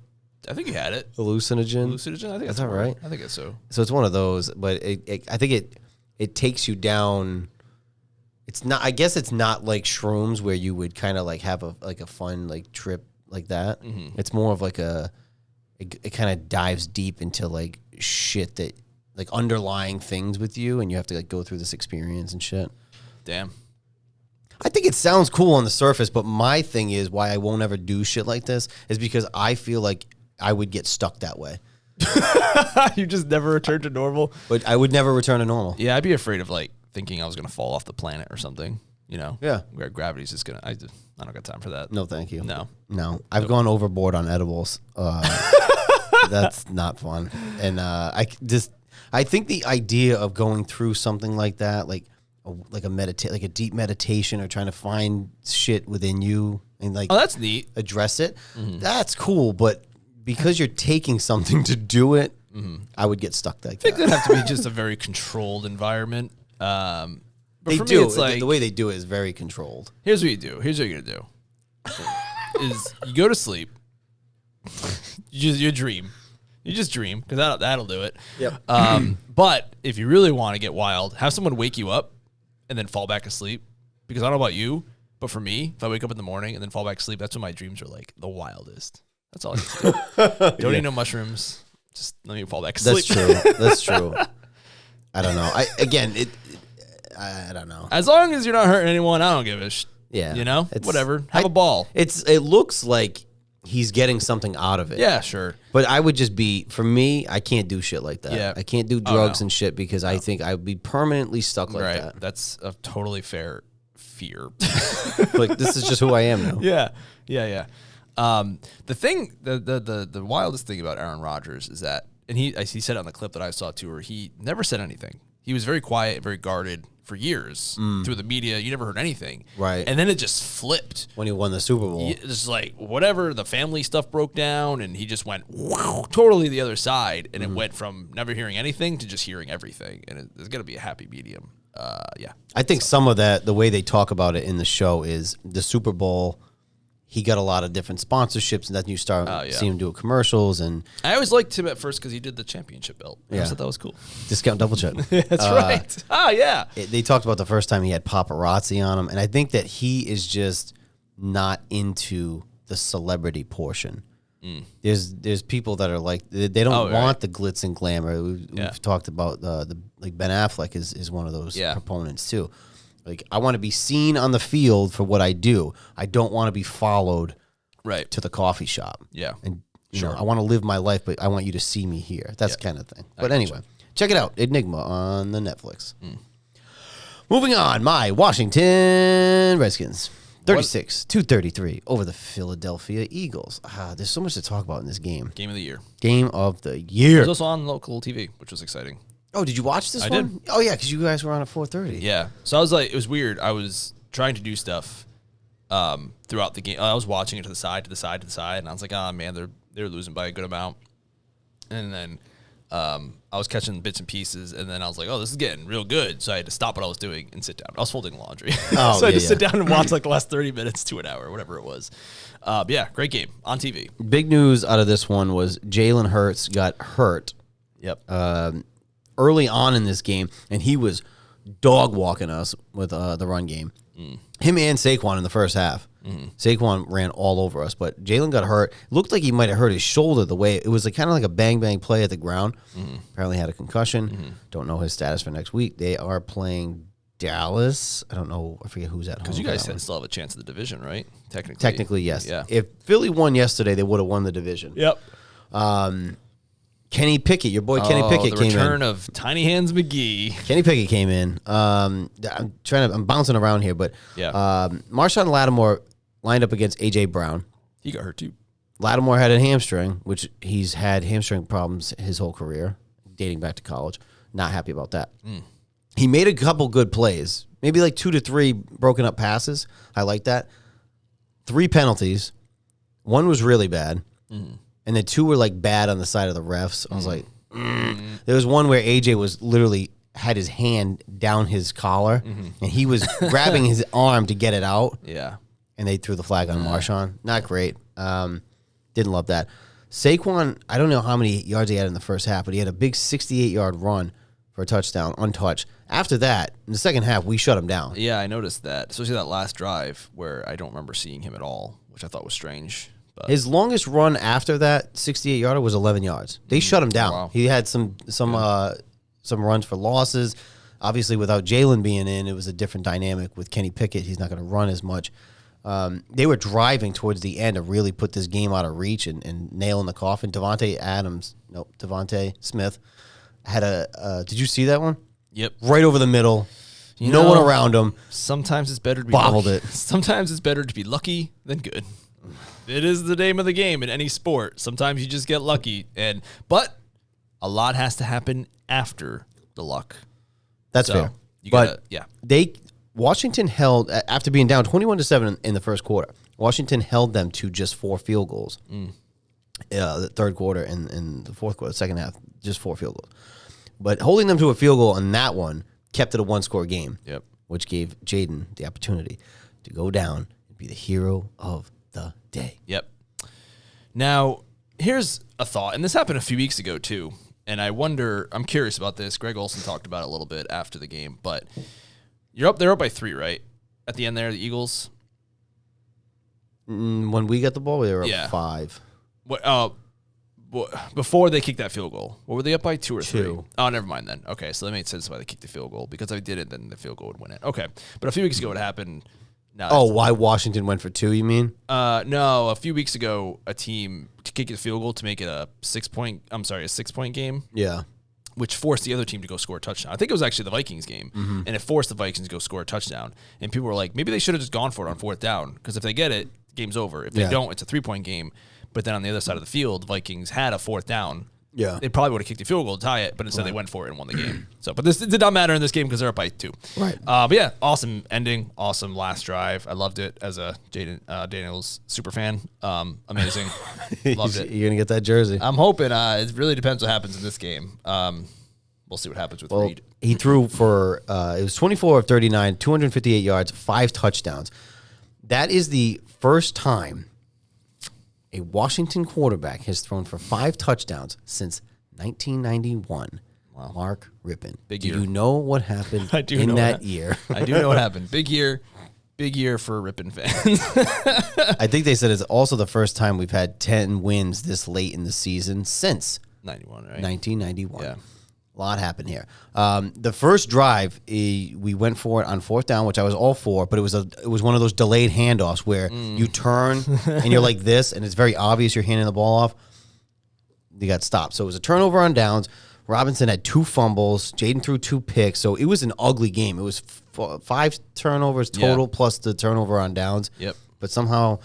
Speaker 2: I think you had it.
Speaker 1: Hallucinogen?
Speaker 2: Hallucinogen? I think
Speaker 1: that's all right.
Speaker 2: I think it's so.
Speaker 1: So it's one of those, but I think it takes you down. It's not. I guess it's not like shrooms where you would kind of like have a fun like trip like that. It's more of like it kind of dives deep into like shit that like underlying things with you, and you have to like go through this experience and shit.
Speaker 2: Damn.
Speaker 1: I think it sounds cool on the surface, but my thing is why I won't ever do shit like this is because I feel like I would get stuck that way.
Speaker 2: You just never return to normal?
Speaker 1: But I would never return to normal.
Speaker 2: Yeah, I'd be afraid of like thinking I was going to fall off the planet or something. You know,
Speaker 1: Yeah.
Speaker 2: where gravity's just gonna. I don't got time for that.
Speaker 1: No, thank you.
Speaker 2: No.
Speaker 1: I've gone overboard on edibles. That's not fun. And I think the idea of going through something like that, like a deep meditation, or trying to find shit within you and like,
Speaker 2: Oh, that's neat.
Speaker 1: Address it. That's cool, but because you're taking something to do it, I would get stuck like that.
Speaker 2: I think that'd have to be just a very controlled environment. But
Speaker 1: They
Speaker 2: for
Speaker 1: do.
Speaker 2: me, it's like,
Speaker 1: the way they do it is very controlled.
Speaker 2: here's what you do. Here's what you're gonna do. Is you go to sleep. You dream. You just dream, because that'll do it.
Speaker 1: Yep.
Speaker 2: But if you really want to get wild, have someone wake you up and then fall back asleep. Because I don't know about you, but for me, if I wake up in the morning and then fall back asleep, that's when my dreams are like the wildest. That's all I need to do. Don't need no mushrooms. Just let me fall back asleep.
Speaker 1: That's true. That's true. I don't know. I don't know.
Speaker 2: As long as you're not hurting anyone, I don't give a
Speaker 1: Yeah.
Speaker 2: You know? Whatever. Have a ball.
Speaker 1: It looks like he's getting something out of it.
Speaker 2: Yeah, sure.
Speaker 1: But I would just be, for me, I can't do shit like that.
Speaker 2: Yeah.
Speaker 1: I can't do drugs and shit because I think I would be permanently stuck like that.
Speaker 2: That's a totally fair fear.
Speaker 1: Like, this is just who I am now.
Speaker 2: Yeah. The thing, the wildest thing about Aaron Rodgers is that, and he said it on the clip that I saw too, where he never said anything. He was very quiet, very guarded for years through the media. You never heard anything.
Speaker 1: Right.
Speaker 2: And then it just flipped.
Speaker 1: When he won the Super Bowl.
Speaker 2: Just like whatever, the family stuff broke down and he just went totally the other side. And it went from never hearing anything to just hearing everything. And there's going to be a happy medium. Yeah.
Speaker 1: I think some of that, the way they talk about it in the show, is the Super Bowl. He got a lot of different sponsorships, and then you start seeing him do commercials. And
Speaker 2: I always liked him at first because he did the championship belt. I thought that was cool.
Speaker 1: Discount double check.
Speaker 2: That's right. Yeah.
Speaker 1: They talked about the first time he had paparazzi on him, and I think that he is just not into the celebrity portion. There's people that are like, they don't want the glitz and glamour. We've talked about like Ben Affleck is one of those proponents too. Like, I want to be seen on the field for what I do. I don't want to be followed to the coffee shop.
Speaker 2: Yeah.
Speaker 1: And you know, I want to live my life, but I want you to see me here. That's kind of thing. But anyway, check it out. Enigma on the Netflix. Moving on, my Washington Redskins. 36-233 over the Philadelphia Eagles. There's so much to talk about in this game.
Speaker 2: Game of the year.
Speaker 1: Game of the year.
Speaker 2: It was also on local TV, which was exciting.
Speaker 1: Oh, did you watch this one? I did. Oh, yeah, because you guys were on at 4:30.
Speaker 2: Yeah. So I was like, it was weird. I was trying to do stuff throughout the game. I was watching it to the side, and I was like, oh, man, they're losing by a good amount. And then I was catching bits and pieces, and then I was like, oh, this is getting real good. So I had to stop what I was doing and sit down. I was folding laundry. So I had to sit down and watch like the last 30 minutes to an hour, whatever it was. Yeah, great game on TV.
Speaker 1: Big news out of this one was Jalen Hurts got hurt.
Speaker 2: Yep.
Speaker 1: Early on in this game, and he was dog walking us with the run game. Him and Saquon in the first half. Saquon ran all over us, but Jalen got hurt. Looked like he might have hurt his shoulder the way it was like kind of like a bang play at the ground. Apparently had a concussion. Don't know his status for next week. They are playing Dallas. I don't know. I forget who's at home.
Speaker 2: Because you guys still have a chance at the division, right?
Speaker 1: Technically, yes.
Speaker 2: Yeah.
Speaker 1: If Philly won yesterday, they would have won the division.
Speaker 2: Yep.
Speaker 1: Kenny Pickett, your boy Kenny Pickett came in.
Speaker 2: The return of Tiny Hands McGee.
Speaker 1: Kenny Pickett came in. I'm bouncing around here, but Marshawn Lattimore lined up against A.J. Brown.
Speaker 2: He got hurt too.
Speaker 1: Lattimore had a hamstring, which he's had hamstring problems his whole career, dating back to college. Not happy about that. He made a couple good plays, maybe like 2 to 3 broken up passes. I like that. 3 penalties. 1 was really bad. And then 2 were like bad on the side of the refs. I was like, There was one where AJ was literally had his hand down his collar and he was grabbing his arm to get it out.
Speaker 2: Yeah.
Speaker 1: And they threw the flag on Marshawn. Not great. Didn't love that. Saquon, I don't know how many yards he had in the first half, but he had a big 68-yard run for a touchdown, untouched. After that, in the second half, we shut him down.
Speaker 2: Yeah, I noticed that, especially that last drive where I don't remember seeing him at all, which I thought was strange. But
Speaker 1: his longest run after that 68-yarder was 11 yards. They shut him down. Wow. He had some runs for losses. Obviously, without Jalen being in, it was a different dynamic. With Kenny Pickett, he's not going to run as much. They were driving towards the end to really put this game out of reach and nail in the coffin. Devontae Smith had a did you see that one?
Speaker 2: Yep.
Speaker 1: Right over the middle. No one around him.
Speaker 2: Sometimes it's better to be
Speaker 1: bobbled
Speaker 2: lucky.
Speaker 1: it.
Speaker 2: Sometimes it's better to be lucky than good. It is the name of the game in any sport. Sometimes you just get lucky, but a lot has to happen after the luck.
Speaker 1: That's fair. Washington held after being down 21-7 in the first quarter. Washington held them to just 4 field goals. The third quarter and in the fourth quarter, second half, just 4 field goals. But holding them to a field goal on that one kept it a 1-score game.
Speaker 2: Yep.
Speaker 1: Which gave Jayden the opportunity to go down and be the hero of the day.
Speaker 2: Yep. Now, here's a thought, and this happened a few weeks ago too. And I'm curious about this. Greg Olsen talked about it a little bit after the game, but they're up by 3, right? At the end there, the Eagles.
Speaker 1: When we got the ball, they were up 5.
Speaker 2: Before they kicked that field goal, what were they up by, 2 or 3?
Speaker 1: 2.
Speaker 2: Oh, never mind then. Okay, so that made sense why they kicked the field goal, because if they did it, then the field goal would win it. Okay, but a few weeks ago it happened.
Speaker 1: Why Washington went for 2, you mean?
Speaker 2: No, a few weeks ago a team to kick a field goal to make it a 6-point game.
Speaker 1: Yeah.
Speaker 2: Which forced the other team to go score a touchdown. I think it was actually the Vikings game, and it forced the Vikings to go score a touchdown. And people were like, maybe they should have just gone for it on 4th down, because if they get it, game's over. If they don't, it's a 3-point game. But then on the other side of the field, the Vikings had a 4th down.
Speaker 1: Yeah.
Speaker 2: They probably would have kicked the field goal to tie it, but instead they went for it and won the game. But this did not matter in this game because they're up by 2.
Speaker 1: Right.
Speaker 2: But yeah, awesome ending, awesome last drive. I loved it as a Daniels super fan. Amazing. Loved it.
Speaker 1: You're going to get that jersey.
Speaker 2: I'm hoping. It really depends what happens in this game. We'll see what happens with Reed.
Speaker 1: He threw for, it was 24 of 39, 258 yards, 5 touchdowns. That is the first time a Washington quarterback has thrown for 5 touchdowns since 1991. Wow. Mark Rippon.
Speaker 2: Big
Speaker 1: year. Do you know what happened in that year?
Speaker 2: I do know what happened. Big year for Rippon fans.
Speaker 1: I think they said it's also the first time we've had 10 wins this late in the season since
Speaker 2: 91, right?
Speaker 1: 1991.
Speaker 2: Yeah.
Speaker 1: A lot happened here. The first drive, we went for it on 4th down, which I was all for, but it was one of those delayed handoffs where you turn and you're like this, and it's very obvious you're handing the ball off. You got stopped. So it was a turnover on downs. Robinson had 2 fumbles. Jayden threw 2 picks. So it was an ugly game. It was 5 turnovers total plus the turnover on downs.
Speaker 2: Yep.
Speaker 1: But somehow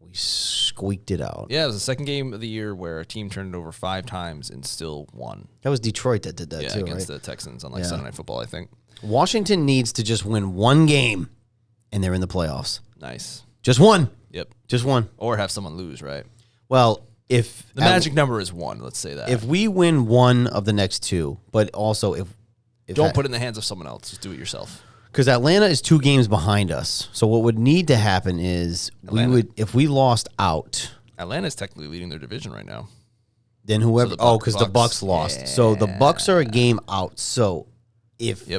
Speaker 1: we squeaked it out.
Speaker 2: Yeah, it was the second game of the year where a team turned it over 5 times and still won.
Speaker 1: That was Detroit that did that too,
Speaker 2: against
Speaker 1: right?
Speaker 2: the Texans on Sunday Night Football, I think.
Speaker 1: Washington needs to just win 1 game, and they're in the playoffs.
Speaker 2: Nice.
Speaker 1: Just 1.
Speaker 2: Yep.
Speaker 1: Just 1.
Speaker 2: Or have someone lose, right?
Speaker 1: Well, if
Speaker 2: the magic number is 1, let's say that.
Speaker 1: If we win 1 of the next 2, but also if
Speaker 2: don't put it in the hands of someone else, just do it yourself.
Speaker 1: Because Atlanta is 2 games behind us. So what would need to happen is if we lost out.
Speaker 2: Atlanta's technically leading their division right now.
Speaker 1: Then whoever because the Bucks lost. Yeah. So the Bucks are a game out. So if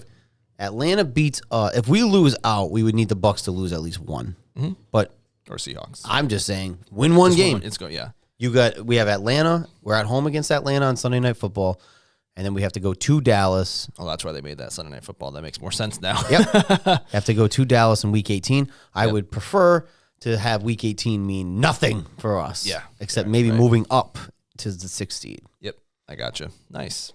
Speaker 1: Atlanta beats if we lose out, we would need the Bucks to lose at least 1.
Speaker 2: Mm-hmm.
Speaker 1: But
Speaker 2: or Seahawks.
Speaker 1: I'm just saying, win 1 game.
Speaker 2: It's go, yeah.
Speaker 1: We have Atlanta. We're at home against Atlanta on Sunday Night Football. And then we have to go to Dallas.
Speaker 2: Oh, that's why they made that Sunday Night Football. That makes more sense now.
Speaker 1: Yep. Have to go to Dallas in Week 18. I would prefer to have Week 18 mean nothing for us.
Speaker 2: Yeah.
Speaker 1: Except maybe moving up to the 6th seed.
Speaker 2: Yep. I gotcha. Nice.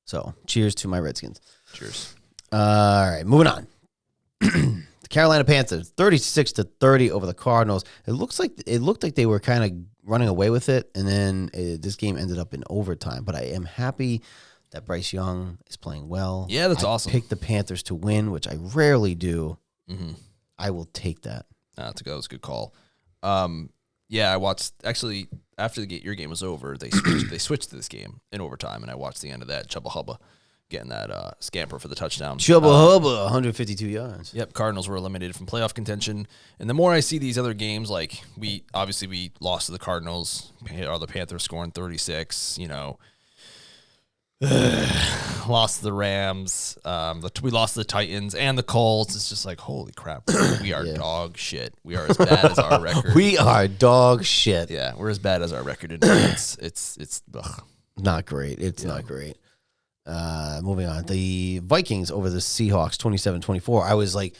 Speaker 1: So, cheers to my Redskins.
Speaker 2: Cheers.
Speaker 1: All right, moving on. The Carolina Panthers, 36-30 over the Cardinals. It looked like they were kind of running away with it, and then this game ended up in overtime. But I am happy that Bryce Young is playing well.
Speaker 2: Yeah, that's awesome.
Speaker 1: I picked the Panthers to win, which I rarely do. Mm-hmm. I will take that.
Speaker 2: That was a good call. Yeah, I watched, actually, after your game was over, they switched to this game in overtime, and I watched the end of that. Chubba Hubba getting that scamper for the touchdown.
Speaker 1: Chubba Hubba, 152 yards.
Speaker 2: Yep, Cardinals were eliminated from playoff contention. And the more I see these other games, like we lost to the Cardinals, or the Panthers scoring 36, lost to the Rams, we lost to the Titans and the Colts. It's just like, holy crap, we are dog shit. We are as bad as our record.
Speaker 1: We are dog shit.
Speaker 2: Yeah, we're as bad as our record. It's ugh.
Speaker 1: Not great. It's not great. Moving on. The Vikings over the Seahawks, 27-24. I was like,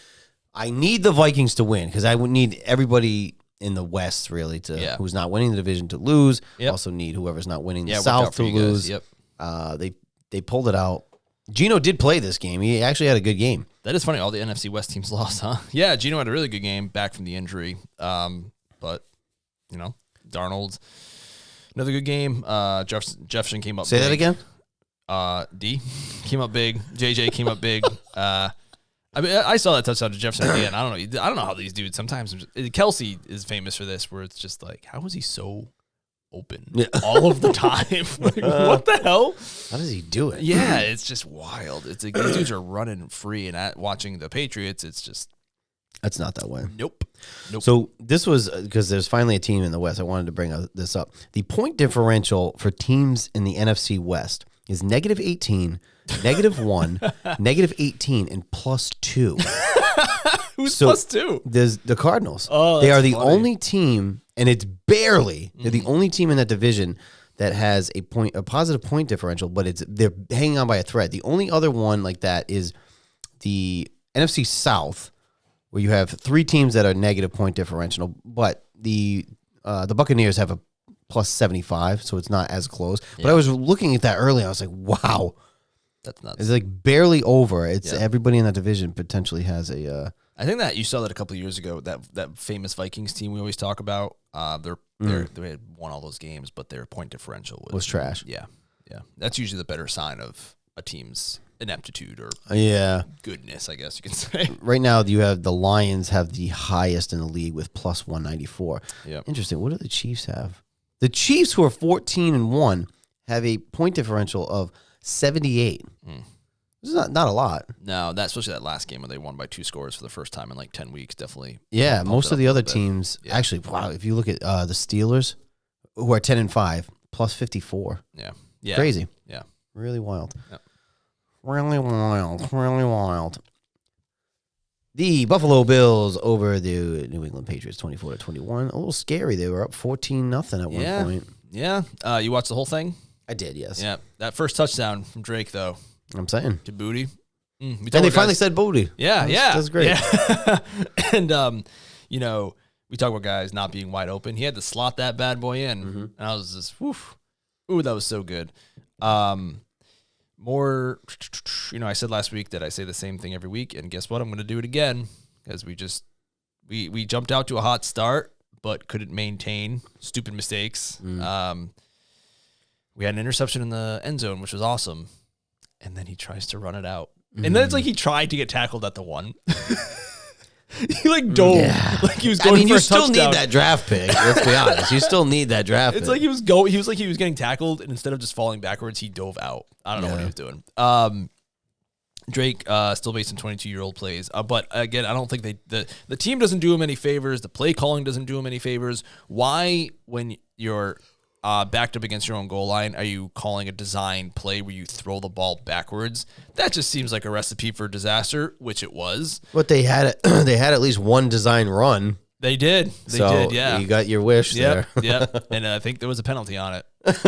Speaker 1: I need the Vikings to win because I would need everybody in the West really who's not winning the division to lose. Yep. Also need whoever's not winning the South to lose.
Speaker 2: Yep.
Speaker 1: They pulled it out. Geno did play this game. He actually had a good game.
Speaker 2: That is funny. All the NFC West teams lost, huh? Yeah, Geno had a really good game back from the injury. But, Darnold, another good game. Jefferson came up
Speaker 1: Say
Speaker 2: big.
Speaker 1: that again?
Speaker 2: D came up big. JJ came up big. I saw that touchdown to Jefferson at the end. I don't know how these dudes sometimes. Kelsey is famous for this, where it's just like, how was he so open all of the time? Like, what the hell?
Speaker 1: How does he do it?
Speaker 2: Yeah, it's just wild. It's like these dudes are running free, and watching the Patriots, it's just
Speaker 1: that's not that way.
Speaker 2: Nope.
Speaker 1: So this was because there's finally a team in the West. I wanted to bring this up. The point differential for teams in the NFC West is -18, -1, -18, and +2.
Speaker 2: Who's +2?
Speaker 1: There's the Cardinals.
Speaker 2: Oh,
Speaker 1: they are the
Speaker 2: funny.
Speaker 1: only team, and it's barely. They're the only team in that division that has a positive point differential, but they're hanging on by a thread. The only other one like that is the NFC South, where you have 3 teams that are negative point differential, but the Buccaneers have a +75, so it's not as close. But I was looking at that earlier. I was like, wow.
Speaker 2: That's nuts.
Speaker 1: It's like barely over. It's everybody in that division potentially has a.
Speaker 2: I think that you saw that a couple of years ago. That famous Vikings team we always talk about. They had won all those games, but their point differential
Speaker 1: was trash.
Speaker 2: Yeah. That's usually the better sign of a team's ineptitude or goodness, I guess you can say.
Speaker 1: Right now, the Lions have the highest in the league with +194.
Speaker 2: Yeah.
Speaker 1: Interesting. What do the Chiefs have? The Chiefs, who are 14-1, have a point differential of 78. This is not a lot.
Speaker 2: No, especially that last game when they won by 2 scores for the first time in like 10 weeks, definitely.
Speaker 1: Yeah, most of the other teams actually. Wow, if you look at the Steelers, who are 10-5, +54.
Speaker 2: Yeah,
Speaker 1: crazy.
Speaker 2: Yeah,
Speaker 1: really wild.
Speaker 2: Yep.
Speaker 1: Really wild. The Buffalo Bills over the New England Patriots, 24-21. A little scary. They were up 14-0 at one point.
Speaker 2: Yeah. You watched the whole thing?
Speaker 1: I did, yes.
Speaker 2: Yeah. That first touchdown from Drake, though.
Speaker 1: I'm saying.
Speaker 2: To Booty.
Speaker 1: And they finally said Booty.
Speaker 2: Yeah,
Speaker 1: That's great.
Speaker 2: Yeah. And, we talk about guys not being wide open. He had to slot that bad boy in. And I was just, ooh, that was so good. More, I said last week that I say the same thing every week, and guess what? I'm going to do it again because we jumped out to a hot start, but couldn't maintain. Stupid mistakes. We had an interception in the end zone, which was awesome, and then he tries to run it out, and then it's like he tried to get tackled at the 1. He dove like he was going.
Speaker 1: You
Speaker 2: for a
Speaker 1: still
Speaker 2: touchdown.
Speaker 1: need that draft pick. Let's be honest. You still need that draft.
Speaker 2: It's
Speaker 1: pick.
Speaker 2: like he was getting tackled, and instead of just falling backwards, he dove out. I don't know what he was doing. Drake still makes some 22-year-old plays, but again, I don't think the team doesn't do him any favors. The play calling doesn't do him any favors. Why, when you're backed up against your own goal line, are you calling a design play where you throw the ball backwards? That just seems like a recipe for disaster, which it was.
Speaker 1: But they had they had at least one design run.
Speaker 2: They did. They did, yeah.
Speaker 1: You got your wish there.
Speaker 2: Yep. And I think there was a penalty on it.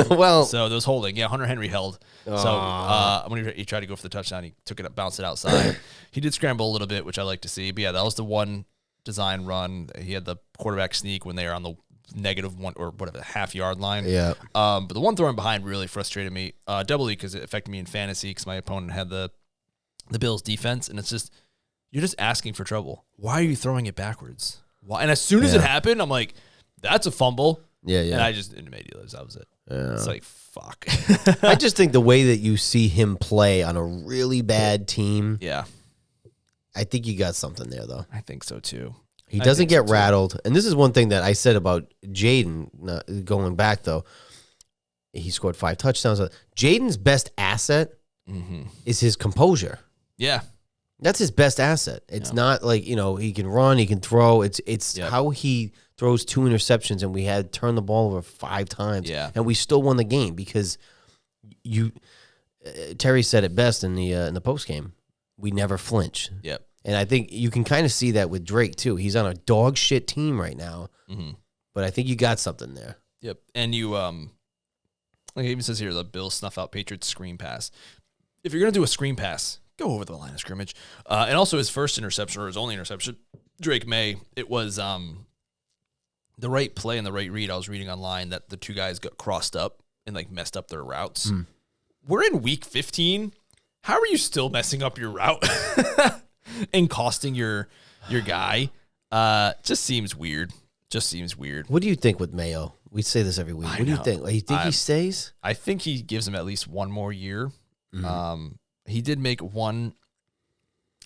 Speaker 1: Well,
Speaker 2: so there was holding. Yeah, Hunter Henry held. So when he tried to go for the touchdown, he took it, bounced it outside. He did scramble a little bit, which I like to see. But yeah, that was the one design run. He had the quarterback sneak when they were on the -1 or whatever, half-yard line.
Speaker 1: Yeah.
Speaker 2: But the one throwing behind really frustrated me, doubly because it affected me in fantasy because my opponent had the Bills defense, and it's just, you're just asking for trouble. Why are you throwing it backwards? Why? And as soon as it happened, I'm like, that's a fumble.
Speaker 1: Yeah.
Speaker 2: And I just immediately, that was it.
Speaker 1: Yeah.
Speaker 2: It's like, fuck.
Speaker 1: I just think the way that you see him play on a really bad team, I think you got something there, though.
Speaker 2: I think so, too.
Speaker 1: He doesn't get rattled. And this is one thing that I said about Jayden going back, though. He scored 5 touchdowns. Jayden's best asset is his composure.
Speaker 2: Yeah.
Speaker 1: That's his best asset. It's not like, he can run, he can throw. It's how he throws 2 interceptions, and we had turned the ball over 5 times.
Speaker 2: Yeah.
Speaker 1: And we still won the game because Terry said it best in the postgame. We never flinch.
Speaker 2: Yep.
Speaker 1: And I think you can kind of see that with Drake, too. He's on a dog shit team right now. But I think you got something there.
Speaker 2: Yep. And you, like it even says here, the Bills snuff out Patriots screen pass. If you're going to do a screen pass, go over the line of scrimmage. And also his first interception, or his only interception, Drake May, it was the right play and the right read. I was reading online that the 2 guys got crossed up and messed up their routes. We're in week 15. How are you still messing up your route? and costing your guy. Just seems weird.
Speaker 1: What do you think with Mayo? We say this every week. What do you think? You think he stays?
Speaker 2: I think he gives him at least one more year.
Speaker 1: Mm-hmm.
Speaker 2: He did make one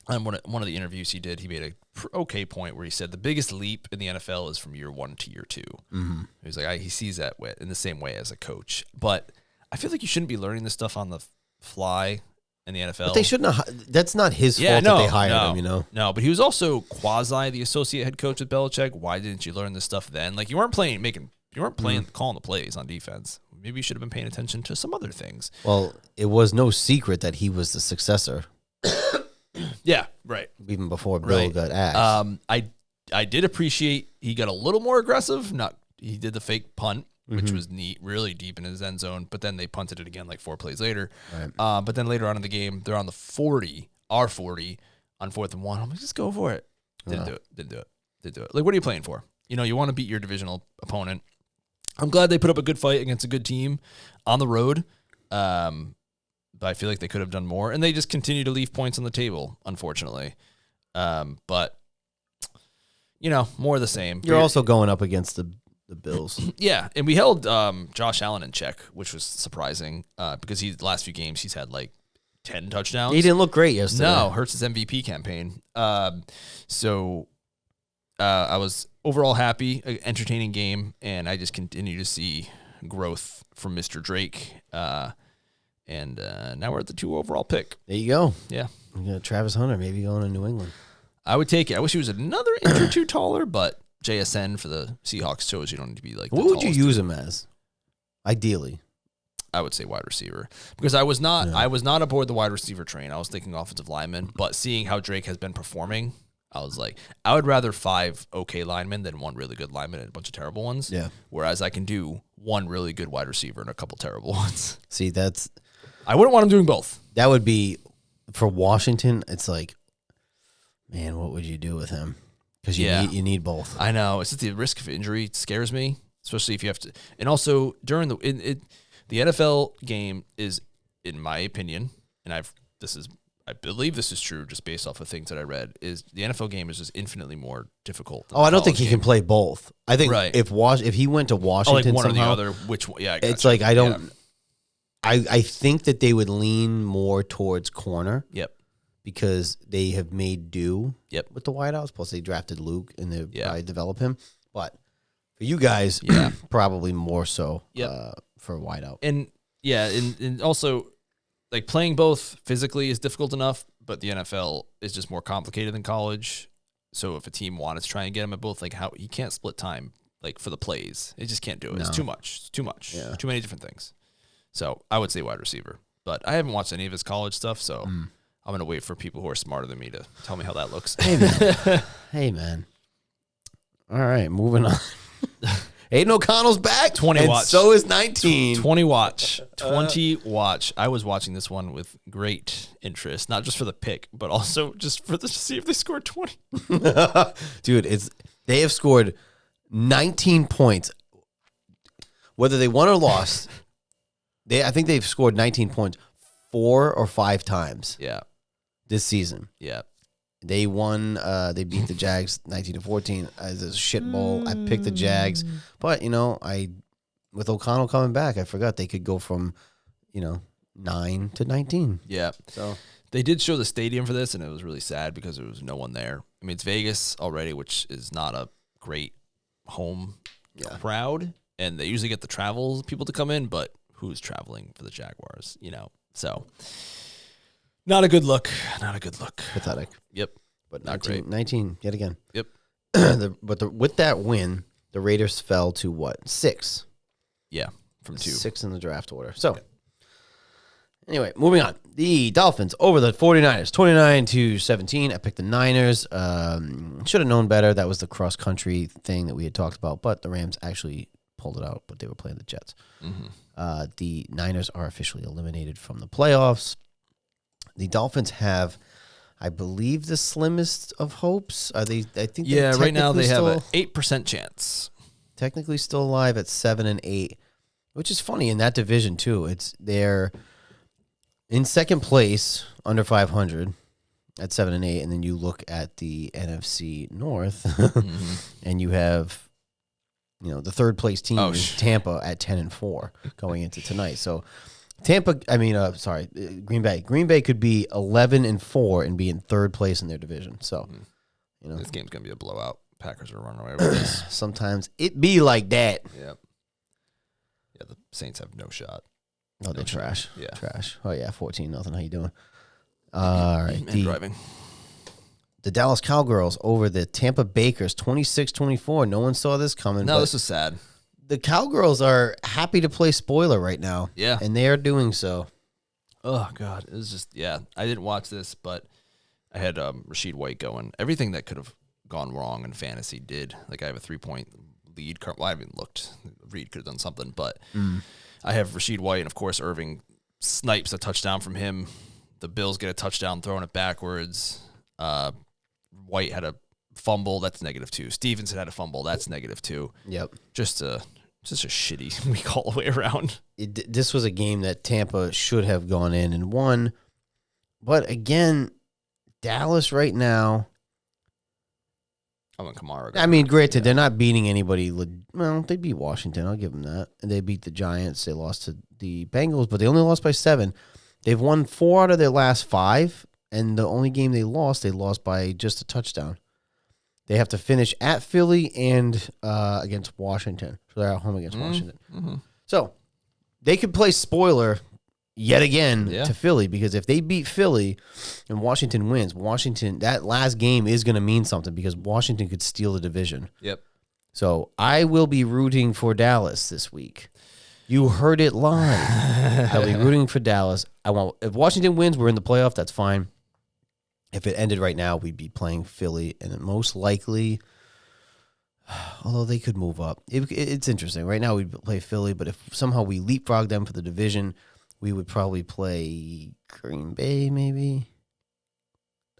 Speaker 2: of the interviews he did. He made a okay point where he said the biggest leap in the NFL is from year 1 to year 2.
Speaker 1: Mm-hmm.
Speaker 2: He was like, he sees that in the same way as a coach. But I feel like you shouldn't be learning this stuff on the fly in the NFL.
Speaker 1: But they shouldn't have. That's not his fault that they hired him,
Speaker 2: No, but he was also quasi the associate head coach with Belichick. Why didn't you learn this stuff then? Like, you weren't playing calling the plays on defense. Maybe you should have been paying attention to some other things.
Speaker 1: Well, it was no secret that he was the successor.
Speaker 2: Yeah, right.
Speaker 1: Even before Bill got axed.
Speaker 2: I did appreciate he got a little more aggressive. He did the fake punt, which was neat, really deep in his end zone. But then they punted it again like 4 plays later. Right. But then later on in the game, they're on the 40, our 40, on 4th and 1. I'm like, just go for it. Didn't do it. Like, what are you playing for? You want to beat your divisional opponent. I'm glad they put up a good fight against a good team on the road. But I feel like they could have done more. And they just continue to leave points on the table, unfortunately. But, more of the same.
Speaker 1: You're also going up against the Bills.
Speaker 2: Yeah, and we held Josh Allen in check, which was surprising because the last few games he's had like 10 touchdowns.
Speaker 1: He didn't look great yesterday.
Speaker 2: No, hurts his MVP campaign. So I was overall happy, entertaining game, and I just continue to see growth from Mr. Drake. And now we're at the 2 overall pick.
Speaker 1: There you go.
Speaker 2: Yeah.
Speaker 1: You got Travis Hunter maybe going to New England.
Speaker 2: I would take it. I wish he was another inch or 2 taller, but JSN for the Seahawks shows you don't need to be like.
Speaker 1: What would you use him as? Ideally,
Speaker 2: I would say wide receiver because I was not aboard the wide receiver train. I was thinking offensive lineman, but seeing how Drake has been performing, I was like, I would rather 5 okay linemen than 1 really good lineman and a bunch of terrible ones.
Speaker 1: Yeah.
Speaker 2: Whereas I can do 1 really good wide receiver and a couple terrible ones.
Speaker 1: See,
Speaker 2: I wouldn't want him doing both.
Speaker 1: That would be for Washington. It's like, man, what would you do with him? Because you need both.
Speaker 2: I know. It's just the risk of injury scares me, especially if you have to. And also during the NFL game is, in my opinion, and I believe this is true just based off of things that I read, is the NFL game is just infinitely more difficult.
Speaker 1: I don't think he can play both. I think if he went to Washington,
Speaker 2: like one
Speaker 1: somehow,
Speaker 2: or the other, which one? Yeah,
Speaker 1: it's like I don't. Yeah. I think that they would lean more towards corner.
Speaker 2: Yep.
Speaker 1: Because they have made do with the wideouts. Plus, they drafted Luke and they probably develop him. But for you guys, probably more so for a wideout.
Speaker 2: And also, like, playing both physically is difficult enough, but the NFL is just more complicated than college. So if a team wanted to try and get him at both, like, how he can't split time like for the plays, it just can't do it. No. It's too much. It's too much. Yeah. Too many different things. So I would say wide receiver, but I haven't watched any of his college stuff, so. I'm going to wait for people who are smarter than me to tell me how that looks.
Speaker 1: Hey, man. All right, moving on. Aiden O'Connell's back.
Speaker 2: 20 watch.
Speaker 1: So is 19.
Speaker 2: 20 watch. 20 watch. I was watching this one with great interest, not just for the pick, but also just to see if they scored 20.
Speaker 1: Dude, they have scored 19 points. Whether they won or lost, I think they've scored 19 points 4 or 5 times.
Speaker 2: Yeah.
Speaker 1: This season.
Speaker 2: Yeah.
Speaker 1: They won. They beat the Jags 19-14 as a shit bowl. I picked the Jags, but with O'Connell coming back, I forgot they could go from 9 to 19.
Speaker 2: Yeah.
Speaker 1: So
Speaker 2: they did show the stadium for this, and it was really sad because there was no one there. I mean, it's Vegas already, which is not a great home crowd, and they usually get the travel people to come in, but who's traveling for the Jaguars? So. Not a good look. Not a good look.
Speaker 1: Pathetic.
Speaker 2: Yep.
Speaker 1: But not great. 19 yet again.
Speaker 2: Yep.
Speaker 1: With that win, the Raiders fell to what? 6.
Speaker 2: Yeah, from 2.
Speaker 1: 6 in the draft order. So, anyway, moving on. The Dolphins over the 49ers, 29-17. I picked the Niners. Should have known better. That was the cross-country thing that we had talked about, but the Rams actually pulled it out, but they were playing the Jets. Mm-hmm. The Niners are officially eliminated from the playoffs. The Dolphins have, I believe, the slimmest of hopes. Are they? I think.
Speaker 2: Yeah, right now they have an 8% chance.
Speaker 1: Technically, still alive at 7-8, which is funny in that division too. They're in second place, under 500, at 7-8, and then you look at the NFC North, and you have, the third place team is Tampa at 10-4 going into tonight. So Green Bay. Green Bay could be 11-4 and be in third place in their division. So,
Speaker 2: this game's gonna be a blowout. Packers are running away with this.
Speaker 1: Sometimes it be like that.
Speaker 2: Yep. Yeah, the Saints have no shot.
Speaker 1: Oh, they're trash.
Speaker 2: Yeah.
Speaker 1: Trash. Oh, yeah, 14-0. How you doing? All right.
Speaker 2: Driving.
Speaker 1: The Dallas Cowgirls over the Tampa Bakers, 26-24. No one saw this coming.
Speaker 2: No, this was sad.
Speaker 1: The Cowgirls are happy to play spoiler right now.
Speaker 2: Yeah.
Speaker 1: And they are doing so.
Speaker 2: Oh, God. It was just, I didn't watch this, but I had Rashid White going. Everything that could have gone wrong in fantasy did. Like, I have a 3-point lead. Well, I haven't looked. Reed could have done something, but I have Rashid White, and, of course, Irving snipes a touchdown from him. The Bills get a touchdown throwing it backwards. White had a fumble. That's -2. Stevenson had a fumble. That's -2.
Speaker 1: Yep.
Speaker 2: Just a shitty week all the way around.
Speaker 1: This was a game that Tampa should have gone in and won. But, again, Dallas right now.
Speaker 2: Kamara.
Speaker 1: I mean, granted, they're not beating anybody. Well, they beat Washington. I'll give them that. And they beat the Giants. They lost to the Bengals, but they only lost by 7. They've won 4 out of their last 5, and the only game they lost by just a touchdown. They have to finish at Philly and against Washington. So they're at home against Washington.
Speaker 2: Mm-hmm.
Speaker 1: So they could play spoiler yet again to Philly, because if they beat Philly and Washington wins, that last game is going to mean something, because Washington could steal the division.
Speaker 2: Yep.
Speaker 1: So I will be rooting for Dallas this week. You heard it live. I'll be rooting for Dallas. If Washington wins, we're in the playoff. That's fine. If it ended right now, we'd be playing Philly, and most likely, although they could move up. It's interesting. Right now, we'd play Philly, but if somehow we leapfrog them for the division, we would probably play Green Bay, maybe.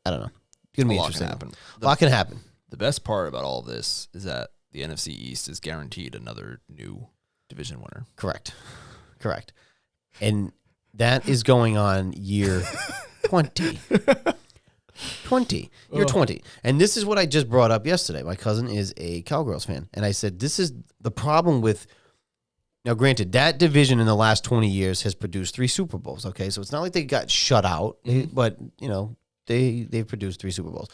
Speaker 1: I don't know. It's going to be interesting. A lot can happen.
Speaker 2: The best part about all of this is that the NFC East is guaranteed another new division winner.
Speaker 1: Correct. And that is going on year 20. 20. You're 20. And this is what I just brought up yesterday. My cousin is a Cowgirls fan. And I said, this is the problem with... Now, granted, that division in the last 20 years has produced 3 Super Bowls, okay? So it's not like they got shut out, but, they've produced 3 Super Bowls.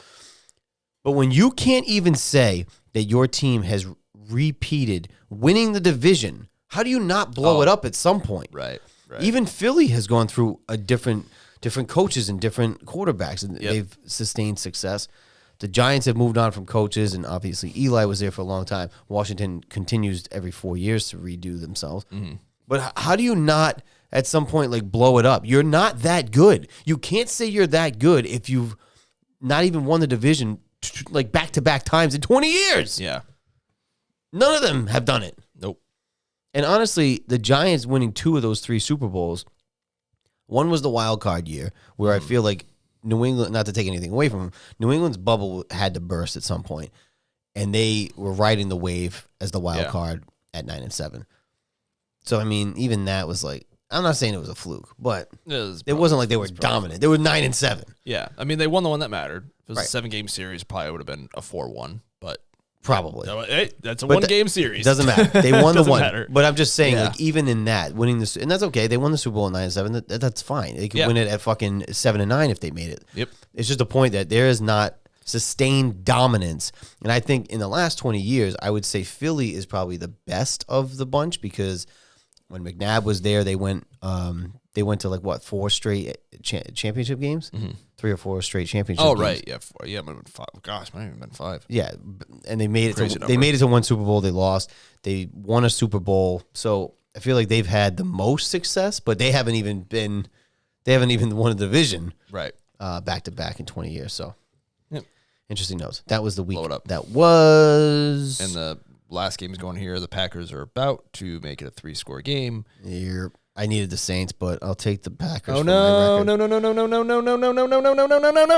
Speaker 1: But when you can't even say that your team has repeated winning the division, how do you not blow it up at some point?
Speaker 2: Right.
Speaker 1: Even Philly has gone through a different coaches and different quarterbacks, and they've sustained success. The Giants have moved on from coaches, and obviously Eli was there for a long time. Washington continues every 4 years to redo themselves. Mm-hmm. But how do you not, at some point, blow it up? You're not that good. You can't say you're that good if you've not even won the division back-to-back times in 20 years.
Speaker 2: Yeah.
Speaker 1: None of them have done it.
Speaker 2: Nope.
Speaker 1: And honestly, the Giants winning 2 of those 3 Super Bowls, one was the wild card year, where I feel like New England, not to take anything away from them, New England's bubble had to burst at some point, and they were riding the wave as the wild card at 9-7. So, I mean, even that was I'm not saying it was a fluke, but it wasn't like they were dominant. They were 9-7.
Speaker 2: Yeah. I mean, they won the one that mattered. If it was a 7-game series, probably would have been a 4-1, but...
Speaker 1: Probably.
Speaker 2: Hey, that's a one-game series.
Speaker 1: Doesn't matter. They won the one.
Speaker 2: Matter.
Speaker 1: But I'm just saying, even in that, winning this, and that's okay. They won the Super Bowl at 9-7. That's fine. They could win it at fucking 7-9 if they made it.
Speaker 2: Yep.
Speaker 1: It's just a point that there is not sustained dominance. And I think in the last 20 years, I would say Philly is probably the best of the bunch, because when McNabb was there, they went to 4 straight championship games. Mm-hmm. 3 or 4 straight championship games.
Speaker 2: Oh, right. Yeah. It might have been 5. Gosh, it might have even been 5.
Speaker 1: Yeah. And they made it to 1 Super Bowl. They lost. They won a Super Bowl. So I feel like they've had the most success, but they haven't even won a division back to back in 20 years. So interesting notes. That was the week.
Speaker 2: Blow it up.
Speaker 1: That was.
Speaker 2: And the last game is going here. The Packers are about to make it a 3-score game.
Speaker 1: I needed the Saints, but I'll take the Packers.
Speaker 2: Oh, no.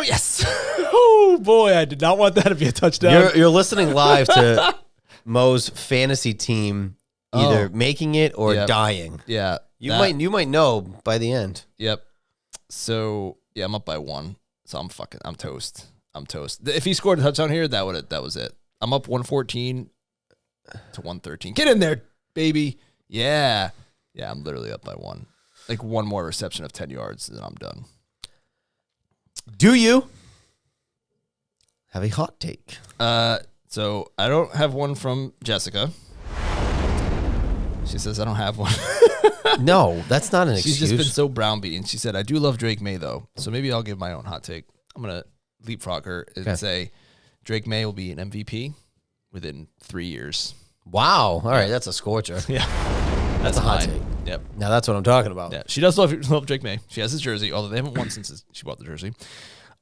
Speaker 2: Yes. Oh, boy. I did not want that to be a touchdown.
Speaker 1: You're listening live to Mo's fantasy team either making it or dying.
Speaker 2: Yeah.
Speaker 1: You might know by the end.
Speaker 2: Yep. So, I'm up by 1. So I'm toast. If he scored a touchdown here, that was it. I'm up 114 to 113. Get in there, baby. Yeah. Yeah, I'm literally up by one. Like one more reception of 10 yards, and then I'm done.
Speaker 1: Do you have a hot take?
Speaker 2: So I don't have one from Jessica. She says I don't have one.
Speaker 1: No, that's not an excuse.
Speaker 2: She's just been so browbeaten. She said, I do love Drake May, though. So maybe I'll give my own hot take. I'm going to leapfrog her and say Drake May will be an MVP within 3 years.
Speaker 1: Wow. All right, that's a scorcher.
Speaker 2: Yeah.
Speaker 1: That's a hot take.
Speaker 2: Yep.
Speaker 1: Now that's what I'm talking about.
Speaker 2: Yeah. She does love Drake May. She has his jersey, although they haven't won since she bought the jersey.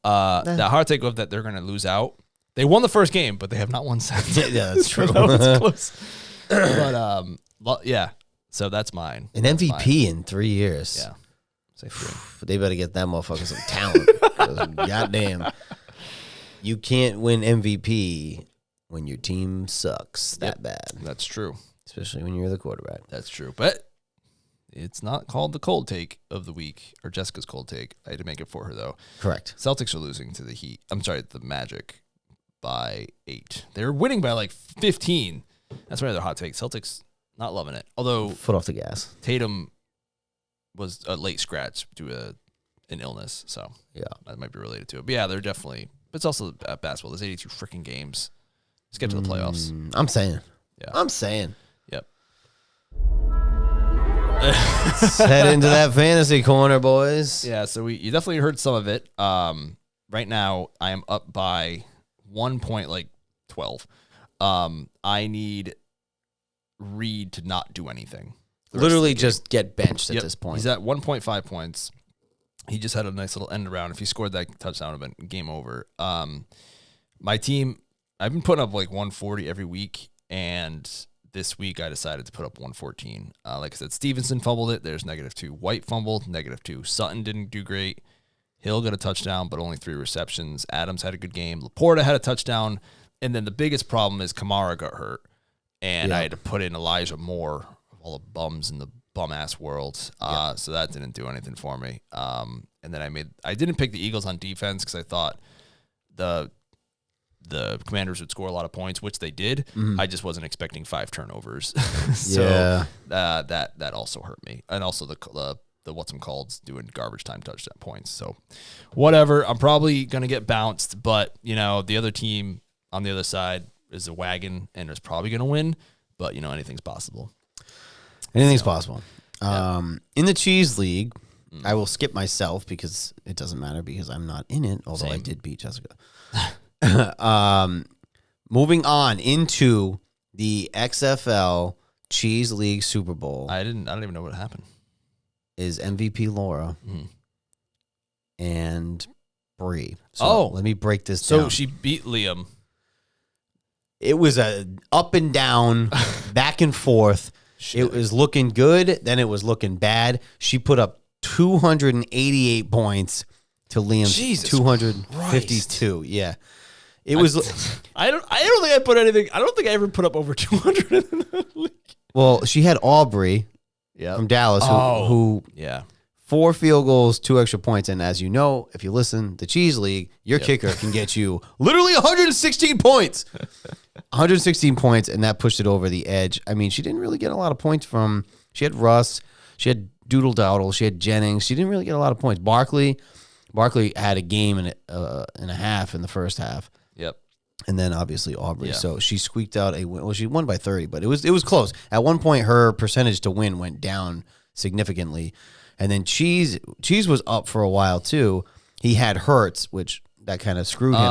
Speaker 2: The hot take of that they're going to lose out. They won the first game, but they have not won since.
Speaker 1: Yeah, that's true.
Speaker 2: It's close. But, yeah. So that's mine.
Speaker 1: An MVP in 3 years.
Speaker 2: Yeah. Say 3.
Speaker 1: But they better get that motherfucker some talent. 'Cause goddamn. You can't win MVP when your team sucks that bad.
Speaker 2: That's true.
Speaker 1: Especially when you're the quarterback.
Speaker 2: That's true. But it's not called the cold take of the week or Jessica's cold take. I had to make it for her, though.
Speaker 1: Correct.
Speaker 2: Celtics are losing to the Magic by 8. They're winning by like 15. That's my other hot take. Celtics not loving it. Although
Speaker 1: foot off the gas.
Speaker 2: Tatum was a late scratch due to an illness. So
Speaker 1: yeah,
Speaker 2: that might be related to it. But yeah, they're definitely. But it's also basketball. There's 82 freaking games. Let's get to the playoffs.
Speaker 1: I'm saying.
Speaker 2: Yeah.
Speaker 1: I'm saying.
Speaker 2: Yep.
Speaker 1: Let's head into that fantasy corner, boys.
Speaker 2: Yeah, so you definitely heard some of it. Right now, I am up by 1.12. I need Reed to not do anything.
Speaker 1: Literally just get benched at this point.
Speaker 2: He's at 1.5 points. He just had a nice little end around. If he scored that touchdown, it would have been game over. My team, I've been putting up like 140 every week, and this week I decided to put up 114. Like I said, Stevenson fumbled it. There's -2. White fumbled, -2. Sutton didn't do great. Hill got a touchdown, but only 3 receptions. Adams had a good game. Laporta had a touchdown. And then the biggest problem is Kamara got hurt. And I had to put in Elijah Moore of all the bums in the bum-ass world. So that didn't do anything for me. And then I didn't pick the Eagles on defense because I thought the Commanders would score a lot of points, which they did. I just wasn't expecting 5 turnovers. So that also hurt me. And also the what's them called doing garbage time touchdown points. So whatever, I'm probably going to get bounced, but the other team on the other side is a wagon and is probably going to win, but anything's possible.
Speaker 1: Anything's possible. In the cheese league, I will skip myself because it doesn't matter because I'm not in it, although I did beat Jessica. Moving on into the XFL Cheese League Super Bowl.
Speaker 2: I don't even know what happened.
Speaker 1: Is MVP Laura and Bree. So let me break this down.
Speaker 2: So she beat Liam.
Speaker 1: It was a up and down, back and forth. It was looking good, then it was looking bad. She put up 288 points to Liam's 252. Christ. Yeah. It was.
Speaker 2: I don't think I put anything. I don't think I ever put up over 200 in the league.
Speaker 1: Well, she had Aubrey from Dallas who 4 field goals, 2 extra points. And as you know, if you listen, the Cheese League, your kicker can get you literally 116 points. 116 points, and that pushed it over the edge. I mean, she didn't really get a lot of points from. She had Russ, she had Doodle Dowdle, she had Jennings. She didn't really get a lot of points. Barkley had a game and a half in the first half.
Speaker 2: Yep.
Speaker 1: And then obviously Aubrey. Yeah. So she squeaked out a win. Well, she won by 30, but it was close. At one point, her percentage to win went down significantly. And then Cheese was up for a while too. He had Hurts, which that kind of screwed him.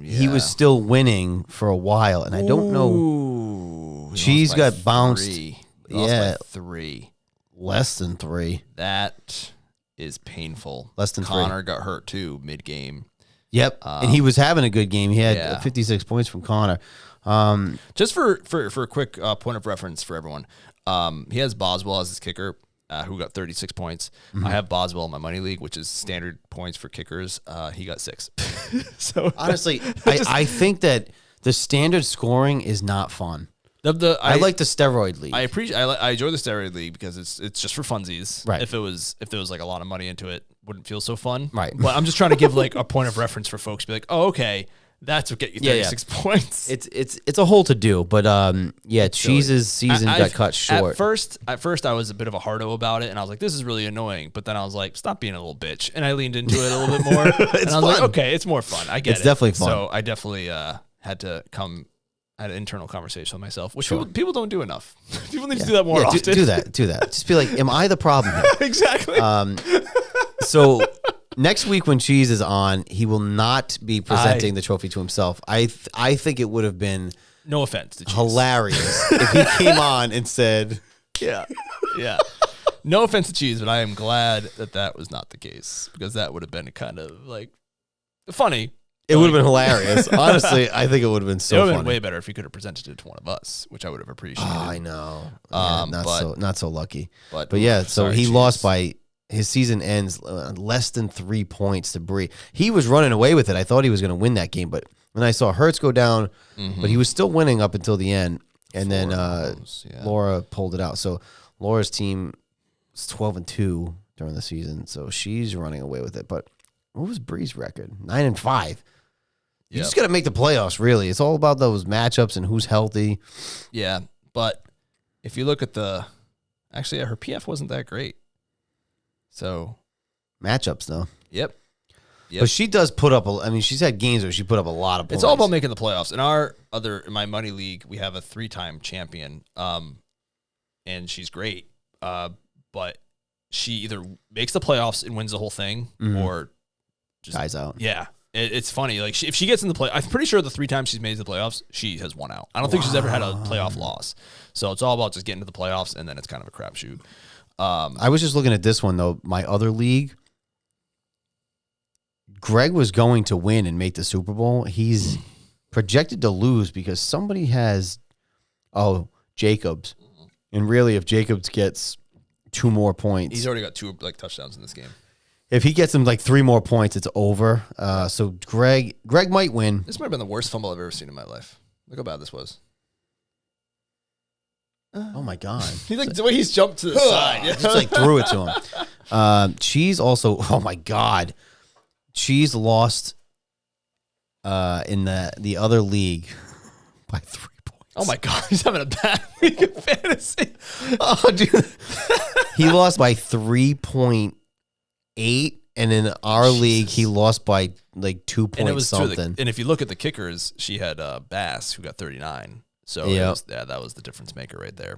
Speaker 1: Yeah. He was still winning for a while, and I don't know. Cheese got bounced.
Speaker 2: He lost by 3.
Speaker 1: Less than 3.
Speaker 2: That is painful.
Speaker 1: Less than
Speaker 2: Connor
Speaker 1: 3.
Speaker 2: got hurt too mid-game.
Speaker 1: Yep, and he was having a good game. He had 56 points from Connor.
Speaker 2: Just for a quick point of reference for everyone, he has Boswell as his kicker, who got 36 points. Mm-hmm. I have Boswell in my money league, which is standard points for kickers. He got 6. So
Speaker 1: honestly, I think that the standard scoring is not fun. I like the steroid league.
Speaker 2: I enjoy the steroid league because it's just for funsies.
Speaker 1: Right.
Speaker 2: If it was like a lot of money into it, wouldn't feel so fun.
Speaker 1: Right.
Speaker 2: But I'm just trying to give like a point of reference for folks to be like, oh, okay, that's what get you 36 points.
Speaker 1: It's a whole to do, but Cheese's season got cut short.
Speaker 2: At first I was a bit of a hardo about it, and I was like, this is really annoying. But then I was like, stop being a little bitch, and I leaned into it a little bit more. And I was like, okay, it's more fun. I get it.
Speaker 1: It's definitely fun.
Speaker 2: So I definitely had an internal conversation with myself, which people don't do enough. People need to do that more often.
Speaker 1: Do that. Just be like, am I the problem here?
Speaker 2: Exactly.
Speaker 1: So next week when Cheese is on, he will not be presenting the trophy to himself. I think it would have been
Speaker 2: no offense to Cheese.
Speaker 1: Hilarious if he came on and said,
Speaker 2: yeah. No offense to Cheese, but I am glad that was not the case, because that would have been kind of like funny.
Speaker 1: It would have been hilarious. Honestly, I think it would have been so funny. It would have
Speaker 2: been way better if he could have presented it to one of us, which I would have appreciated.
Speaker 1: Oh, I know. Not so lucky.
Speaker 2: But
Speaker 1: yeah, so he lost by, his season ends less than 3 points to Bree. He was running away with it. I thought he was going to win that game, but when I saw Hurts go down, but he was still winning up until the end, and then Laura pulled it out. So Laura's team is 12-2 during the season, so she's running away with it. But what was Bree's record? 9-5. You just got to make the playoffs, really. It's all about those matchups and who's healthy.
Speaker 2: Yeah, but if you look at her PF wasn't that great. So
Speaker 1: matchups, though.
Speaker 2: Yep.
Speaker 1: But she does put up, she's had games where she put up a lot of points.
Speaker 2: It's all about making the playoffs. In my money league, we have a 3-time champion, and she's great. But she either makes the playoffs and wins the whole thing, or just
Speaker 1: dies out.
Speaker 2: Yeah. It's funny. Like if she gets in the play, I'm pretty sure the 3 times she's made the playoffs, she has won out. I don't think she's ever had a playoff loss. So it's all about just getting to the playoffs, and then it's kind of a crapshoot.
Speaker 1: I was just looking at this one though. My other league, Greg was going to win and make the Super Bowl. He's projected to lose because somebody has Jacobs, and really, if Jacobs gets 2 more points,
Speaker 2: he's already got 2 touchdowns in this game.
Speaker 1: If he gets him 3 more points, it's over. So Greg might win.
Speaker 2: This might have been the worst fumble I've ever seen in my life. Look how bad this was.
Speaker 1: Oh my God!
Speaker 2: The way he's jumped to the side,
Speaker 1: just threw it to him. Cheese also. Oh my God! Cheese lost in the other league by 3 points.
Speaker 2: Oh my God! He's having a bad week of fantasy.
Speaker 1: Oh, dude, he lost by 3.8, and in our league he lost by 2 points something.
Speaker 2: And if you look at the kickers, she had Bass, who got 39. So that was the difference maker right there.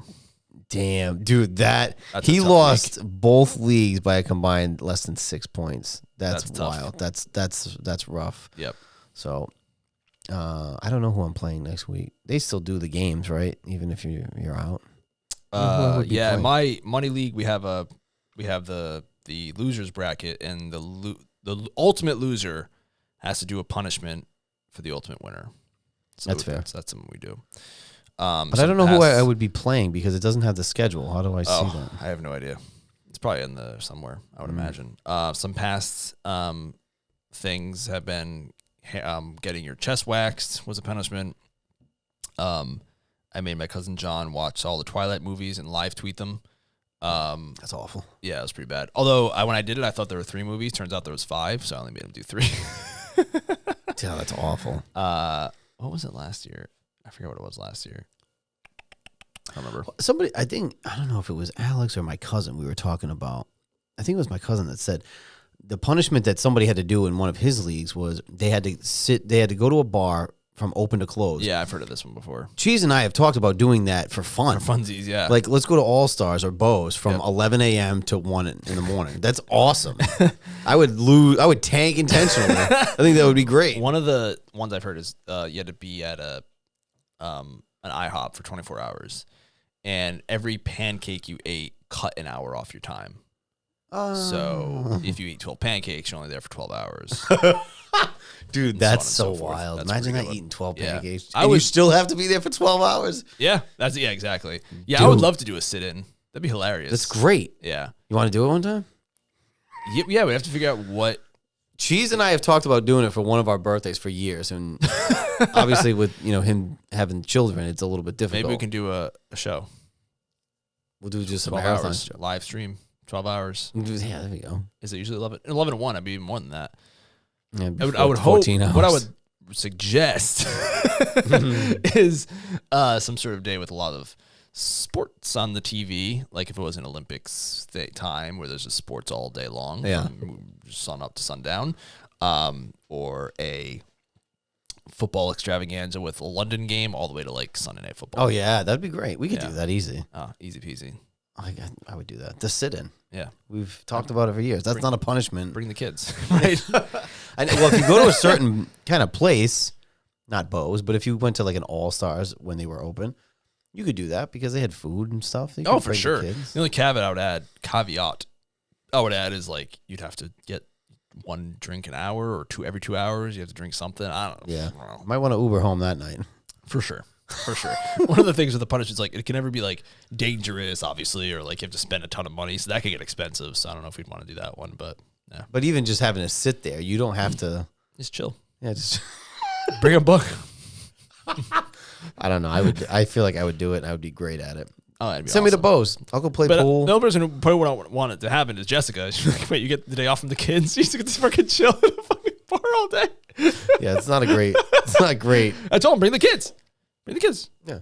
Speaker 1: Damn, dude, he lost both leagues by a combined less than 6 points. That's wild. That's rough.
Speaker 2: Yep.
Speaker 1: So I don't know who I'm playing next week. They still do the games, right? Even if you're out.
Speaker 2: In my money league we have the losers bracket, and the ultimate loser has to do a punishment for the ultimate winner. So
Speaker 1: that's fair.
Speaker 2: That's something we do.
Speaker 1: But I don't know who I would be playing because it doesn't have the schedule. How do I see that?
Speaker 2: I have no idea. It's probably in there somewhere, I would imagine. Some past things have been getting your chest waxed was a punishment. I made my cousin John watch all the Twilight movies and live tweet them.
Speaker 1: That's awful.
Speaker 2: Yeah, it was pretty bad. Although when I did it, I thought there were 3 movies. Turns out there was 5, so I only made him do 3.
Speaker 1: Yeah, that's awful.
Speaker 2: What was it last year? I forget what it was last year. I don't remember.
Speaker 1: Somebody, I don't know if it was Alex or my cousin we were talking about. I think it was my cousin that said the punishment that somebody had to do in one of his leagues was they had to go to a bar from open to close.
Speaker 2: Yeah, I've heard of this one before.
Speaker 1: Cheese and I have talked about doing that for fun.
Speaker 2: For funsies, yeah.
Speaker 1: Let's go to All Stars or Bows from 11 a.m. to 1 in the morning. That's awesome. I would tank intentionally. I think that would be great.
Speaker 2: One of the ones I've heard is you had to be at an IHOP for 24 hours, and every pancake you ate cut an hour off your time. So if you eat 12 pancakes, you're only there for 12 hours.
Speaker 1: Dude, that's so wild. That's Imagine that eating 12 pancakes.
Speaker 2: You
Speaker 1: still have to be there for 12 hours?
Speaker 2: Yeah, exactly. Yeah, dude, I would love to do a sit-in. That'd be hilarious.
Speaker 1: That's great.
Speaker 2: Yeah.
Speaker 1: You want to do it one time?
Speaker 2: Yeah, we have to figure out what.
Speaker 1: Cheese and I have talked about doing it for one of our birthdays for years, and obviously with him having children, it's a little bit difficult.
Speaker 2: Maybe we can do a show.
Speaker 1: We'll do just a
Speaker 2: 12
Speaker 1: marathon
Speaker 2: hours,
Speaker 1: show.
Speaker 2: live stream, 12 hours.
Speaker 1: Yeah, there we go.
Speaker 2: Is it usually 11? 11 and 1. I'd be even more than that.
Speaker 1: Yeah,
Speaker 2: I would hope.
Speaker 1: 14 hours.
Speaker 2: What I would suggest is some sort of day with a lot of sports on the TV, like if it was an Olympics time where there's just sports all day long, from sun up to sundown, or a football extravaganza with a London game all the way to like Sunday Night Football.
Speaker 1: Oh yeah, that'd be great. We could do that easy.
Speaker 2: Easy peasy.
Speaker 1: I would do that. The sit-in.
Speaker 2: Yeah,
Speaker 1: we've talked about it for years. That's not a punishment.
Speaker 2: Bring the kids, right?
Speaker 1: Well, if you go to a certain kind of place, not Bo's, but if you went to like an All-Stars when they were open, you could do that because they had food and stuff.
Speaker 2: Oh, for sure. The only caveat I would add is like you'd have to get one drink an hour or two every 2 hours. You have to drink something. I don't know.
Speaker 1: Yeah, might want to Uber home that night.
Speaker 2: For sure. One of the things with the punishment is like it can never be like dangerous, obviously, or like you have to spend a ton of money, so that could get expensive. So I don't know if we'd want to do that one, but yeah.
Speaker 1: But even just having to sit there, you don't have to.
Speaker 2: Just chill.
Speaker 1: Yeah, just
Speaker 2: bring a book.
Speaker 1: I don't know. I feel like I would do it. And I would be great at it.
Speaker 2: Oh, that'd be
Speaker 1: Send me to Bo's. I'll go play pool.
Speaker 2: The only person who probably wouldn't want it to happen is Jessica. She's like, wait, you get the day off from the kids? You used to get to fucking chill at a fucking bar all day.
Speaker 1: Yeah, it's not great. I
Speaker 2: told him, bring the kids. Bring the kids.
Speaker 1: Yeah.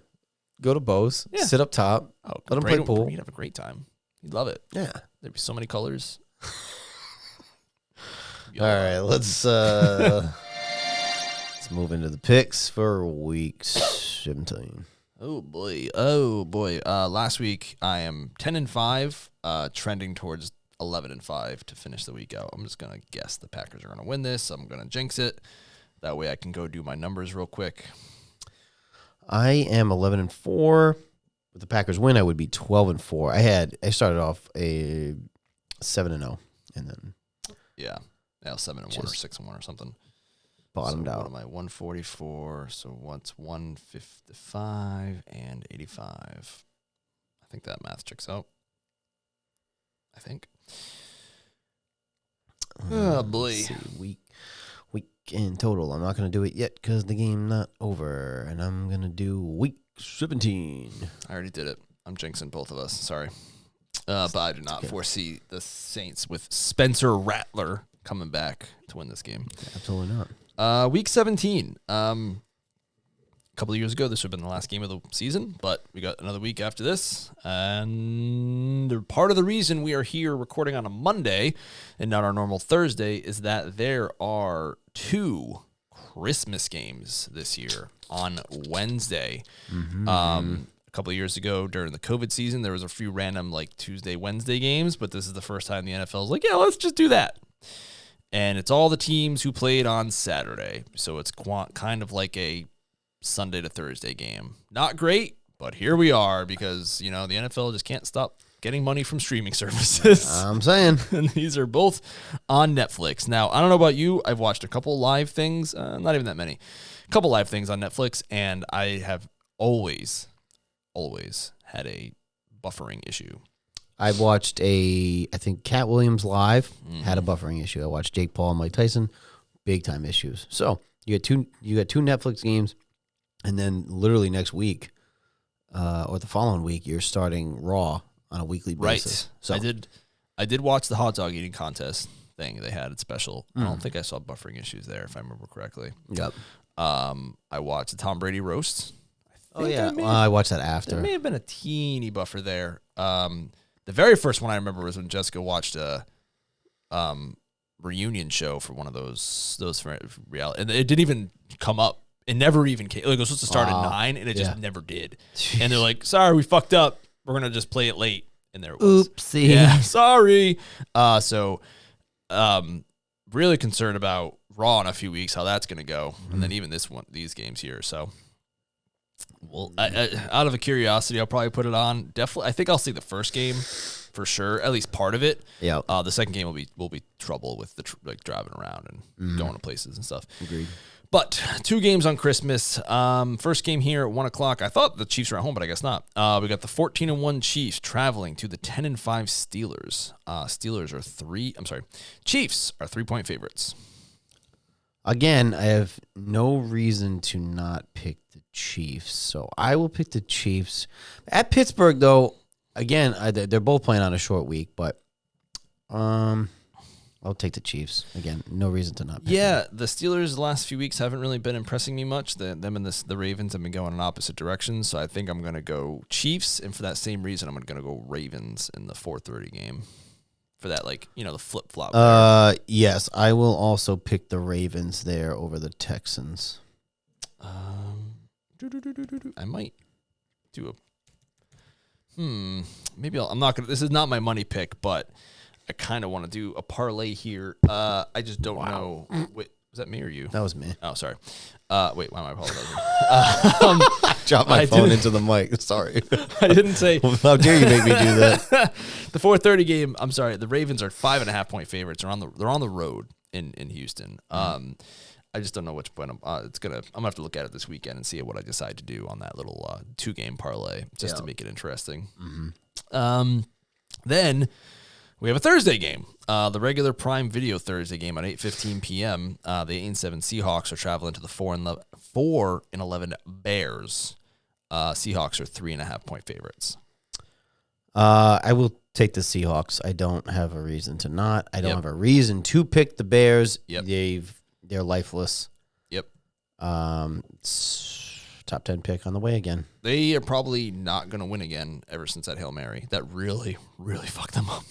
Speaker 1: Go to Bo's. Yeah. Sit up top. Let them play pool.
Speaker 2: You'd have a great time. You'd love it.
Speaker 1: Yeah.
Speaker 2: There'd be so many colors.
Speaker 1: All right, let's move into the picks for week 17.
Speaker 2: Oh boy. Last week I am 10-5, trending towards 11-5 to finish the week out. I'm just gonna guess the Packers are gonna win this. I'm gonna jinx it. That way I can go do my numbers real quick.
Speaker 1: I am 11-4. With the Packers win, I would be 12-4. I started off a 7-0, and then
Speaker 2: 7-1 or 6-1 or something.
Speaker 1: Bottomed out.
Speaker 2: What am I? 144. So what's 155 and 85? I think that math checks out. I think. Oh boy.
Speaker 1: Let's see, week in total. I'm not going to do it yet because the game's not over, and I'm going to do week 17.
Speaker 2: I already did it. I'm jinxing both of us. Sorry. But I do not foresee the Saints with Spencer Rattler coming back to win this game.
Speaker 1: Absolutely not.
Speaker 2: Week 17. A couple of years ago, this would have been the last game of the season, but we got another week after this. And part of the reason we are here recording on a Monday and not our normal Thursday is that there are 2 Christmas games this year on Wednesday. A couple of years ago during the COVID season, there was a few random like Tuesday, Wednesday games, but this is the first time the NFL is like, yeah, let's just do that. And it's all the teams who played on Saturday. So it's kind of like a Sunday to Thursday game. Not great, but here we are because, the NFL just can't stop getting money from streaming services.
Speaker 1: I'm saying.
Speaker 2: And these are both on Netflix. Now, I don't know about you. I've watched a couple live things, not even that many. A couple live things on Netflix, and I have always had a buffering issue.
Speaker 1: I watched I think Cat Williams live had a buffering issue. I watched Jake Paul and Mike Tyson, big time issues. So you got two Netflix games, and then literally next week, or the following week, you're starting Raw on a weekly basis.
Speaker 2: Right. So I did watch the hot dog eating contest thing they had at special. I don't think I saw buffering issues there, if I remember correctly.
Speaker 1: Yep.
Speaker 2: I watched the Tom Brady roast.
Speaker 1: I watched that after.
Speaker 2: There may have been a teeny buffer there. The very first one I remember was when Jessica watched a reunion show for one of those reality, and it didn't even come up. It never even came. Like, it was supposed to start at 9, and it just never did. Jeez. And they're like, "Sorry, we fucked up. We're gonna just play it late." And there it was.
Speaker 1: Oopsie.
Speaker 2: Yeah, sorry. Really concerned about Raw in a few weeks, how that's gonna go, and then even these games here. So. Well, out of a curiosity, I'll probably put it on. Definitely, I think I'll see the first game for sure, at least part of it.
Speaker 1: Yeah.
Speaker 2: The second game will be trouble with the driving around and going to places and stuff.
Speaker 1: Agreed.
Speaker 2: But 2 games on Christmas. First game here at 1:00. I thought the Chiefs were at home, but I guess not. We got the 14-1 Chiefs traveling to the 10-5 Steelers. Chiefs are 3-point favorites.
Speaker 1: Again, I have no reason to not pick the Chiefs, so I will pick the Chiefs. At Pittsburgh, though, again, they're both playing on a short week, but I'll take the Chiefs again. No reason to not pick
Speaker 2: Yeah,
Speaker 1: them.
Speaker 2: the Steelers the last few weeks haven't really been impressing me much. Them and the Ravens have been going in opposite directions, so I think I'm going to go Chiefs, and for that same reason, I'm going to go Ravens in the 4:30 game. For that, the flip flop.
Speaker 1: Yes, I will also pick the Ravens there over the Texans.
Speaker 2: I might do maybe I'm not gonna. This is not my money pick, but I kind of want to do a parlay here. I just don't know. Wait, was that me or you?
Speaker 1: That was me.
Speaker 2: Oh, sorry. Wait, why am I apologizing?
Speaker 1: I dropped my phone into the mic. Sorry.
Speaker 2: I didn't say.
Speaker 1: How dare you make me do that?
Speaker 2: The 4:30 game. I'm sorry. The Ravens are 5.5-point favorites. They're on the road in Houston. I just don't know which point I'm gonna have to look at it this weekend and see what I decide to do on that little 2-game parlay just to make it interesting. Then we have a Thursday game, the regular Prime Video Thursday game at 8:15 p.m. The 8-7 Seahawks are traveling to the 4-11 Bears. Seahawks are 3.5-point favorites.
Speaker 1: I will take the Seahawks. I don't have a reason to not. I don't have a reason to pick the Bears. They're lifeless.
Speaker 2: Yep.
Speaker 1: Top 10 pick on the way again.
Speaker 2: They are probably not going to win again ever since that Hail Mary. That really, really fucked them up.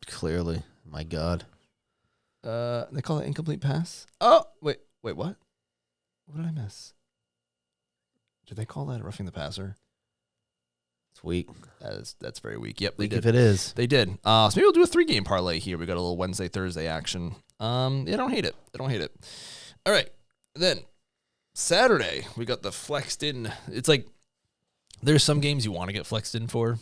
Speaker 1: Clearly. My God.
Speaker 2: They call it incomplete pass? Oh, wait, what? What did I miss? Did they call that roughing the passer?
Speaker 1: It's weak.
Speaker 2: That's very weak. Yep, they did.
Speaker 1: If it is.
Speaker 2: They did. So maybe we'll do a 3-game parlay here. We got a little Wednesday, Thursday action. I don't hate it. All right. Then Saturday, we got the flexed in. It's like there's some games you want to get flexed in for.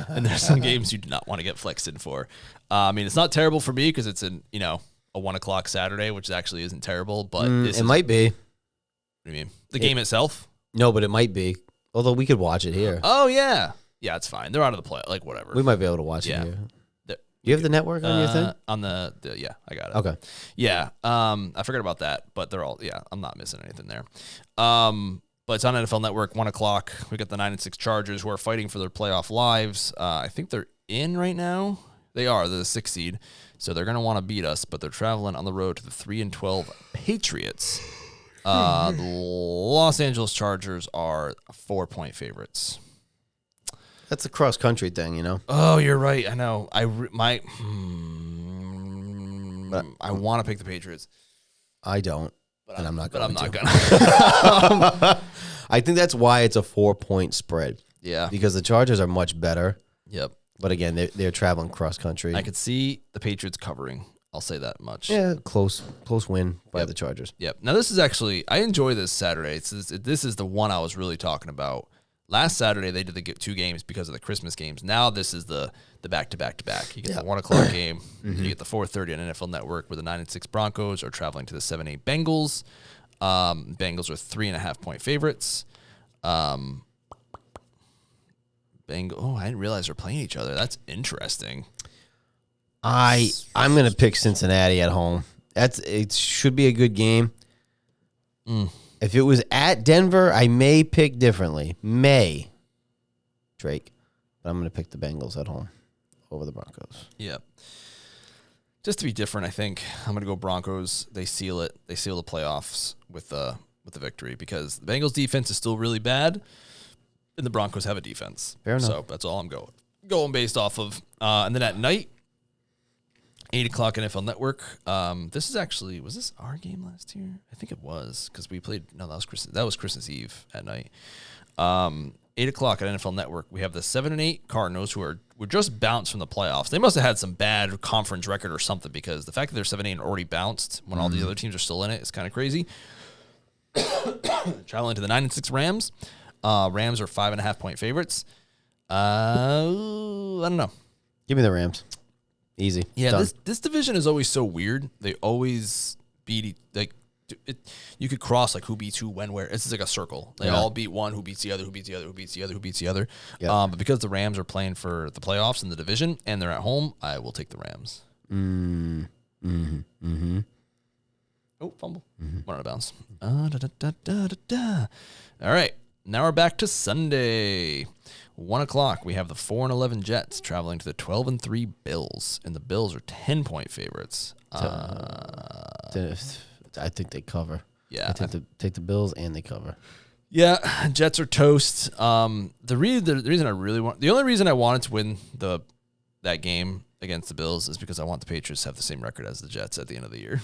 Speaker 2: And there's some games you do not want to get flexed in for. I mean, it's not terrible for me because it's a 1:00 Saturday, which actually isn't terrible, but
Speaker 1: it might be.
Speaker 2: What do you mean? The game itself?
Speaker 1: No, but it might be. Although we could watch it here.
Speaker 2: Oh, yeah. Yeah, it's fine. They're out of the play. Like, whatever.
Speaker 1: We might be able to watch it here. Do you have the network on your thing?
Speaker 2: On yeah, I got it.
Speaker 1: Okay.
Speaker 2: Yeah. I forgot about that, but they're all, I'm not missing anything there. But it's on NFL Network, 1:00. We got the 9-6 Chargers who are fighting for their playoff lives. I think they're in right now. They are. They're the 6th seed. So they're going to want to beat us, but they're traveling on the road to the 3-12 Patriots. The Los Angeles Chargers are 4-point favorites.
Speaker 1: That's a cross-country thing, you know?
Speaker 2: Oh, you're right. I know. I want to pick the Patriots.
Speaker 1: I don't. But I'm not going to. I think that's why it's a 4-point spread.
Speaker 2: Yeah.
Speaker 1: Because the Chargers are much better.
Speaker 2: Yep.
Speaker 1: But again, they're traveling cross-country.
Speaker 2: I could see the Patriots covering. I'll say that much.
Speaker 1: Yeah, close win by the Chargers.
Speaker 2: Yep. Now, this is actually, I enjoy this Saturday. This is the one I was really talking about. Last Saturday, they did the 2 games because of the Christmas games. Now, this is the back-to-back-to-back. You get the 1:00 game. You get the 4:30 on NFL Network where the 9-6 Broncos are traveling to the 7-8 Bengals. Bengals are 3.5-point favorites. I didn't realize they're playing each other. That's interesting.
Speaker 1: I'm going to pick Cincinnati at home. It should be a good game. If it was at Denver, I may pick differently. Drake. But I'm going to pick the Bengals at home over the Broncos.
Speaker 2: Yep. Just to be different, I think I'm going to go Broncos. They seal it. They seal the playoffs with the victory because the Bengals defense is still really bad, and the Broncos have a defense.
Speaker 1: Fair enough.
Speaker 2: So that's all I'm going based off of. And then at night, 8:00 NFL Network. This is actually, was this our game last year? I think it was because we played. No, that was Christmas Eve at night. 8:00 at NFL Network. We have the 7-8 Cardinals who were just bounced from the playoffs. They must have had some bad conference record or something because the fact that they're 7-8 and already bounced when all the other teams are still in it is kind of crazy. Traveling to the 9-6 Rams. Rams are 5.5-point favorites. I don't know.
Speaker 1: Give me the Rams. Easy.
Speaker 2: Yeah, this division is always so weird. They always beat you could cross like who beats who, when, where. It's just like a circle. They all beat one, who beats the other, who beats the other, who beats the other, who beats the other. Yep. But because the Rams are playing for the playoffs in the division and they're at home, I will take the Rams. Oh, fumble. Went out of bounds. All right. Now we're back to Sunday. 1 o'clock, we have the 4-11 Jets traveling to the 12-3 Bills, and the Bills are 10-point favorites.
Speaker 1: I think they cover.
Speaker 2: Yeah.
Speaker 1: Take the Bills and they cover.
Speaker 2: Yeah, Jets are toast. The only reason I wanted to win that game against the Bills is because I want the Patriots to have the same record as the Jets at the end of the year.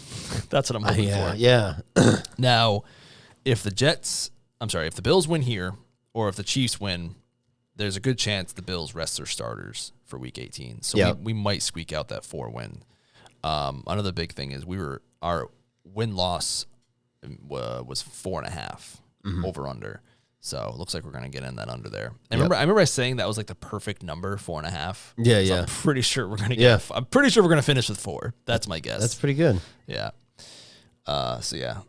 Speaker 2: That's what I'm hoping for.
Speaker 1: Yeah.
Speaker 2: Now, if the Bills win here, or if the Chiefs win, there's a good chance the Bills rest their starters for Week 18. So we might squeak out that 4-win. Another big thing is our win-loss was 4.5 over under. So it looks like we're gonna get in that under there. I remember saying that was like the perfect number, 4.5.
Speaker 1: Yeah,
Speaker 2: so I'm pretty sure we're gonna get. I'm pretty sure we're gonna finish with 4. That's my guess.
Speaker 1: That's pretty good.
Speaker 2: Yeah. Russell.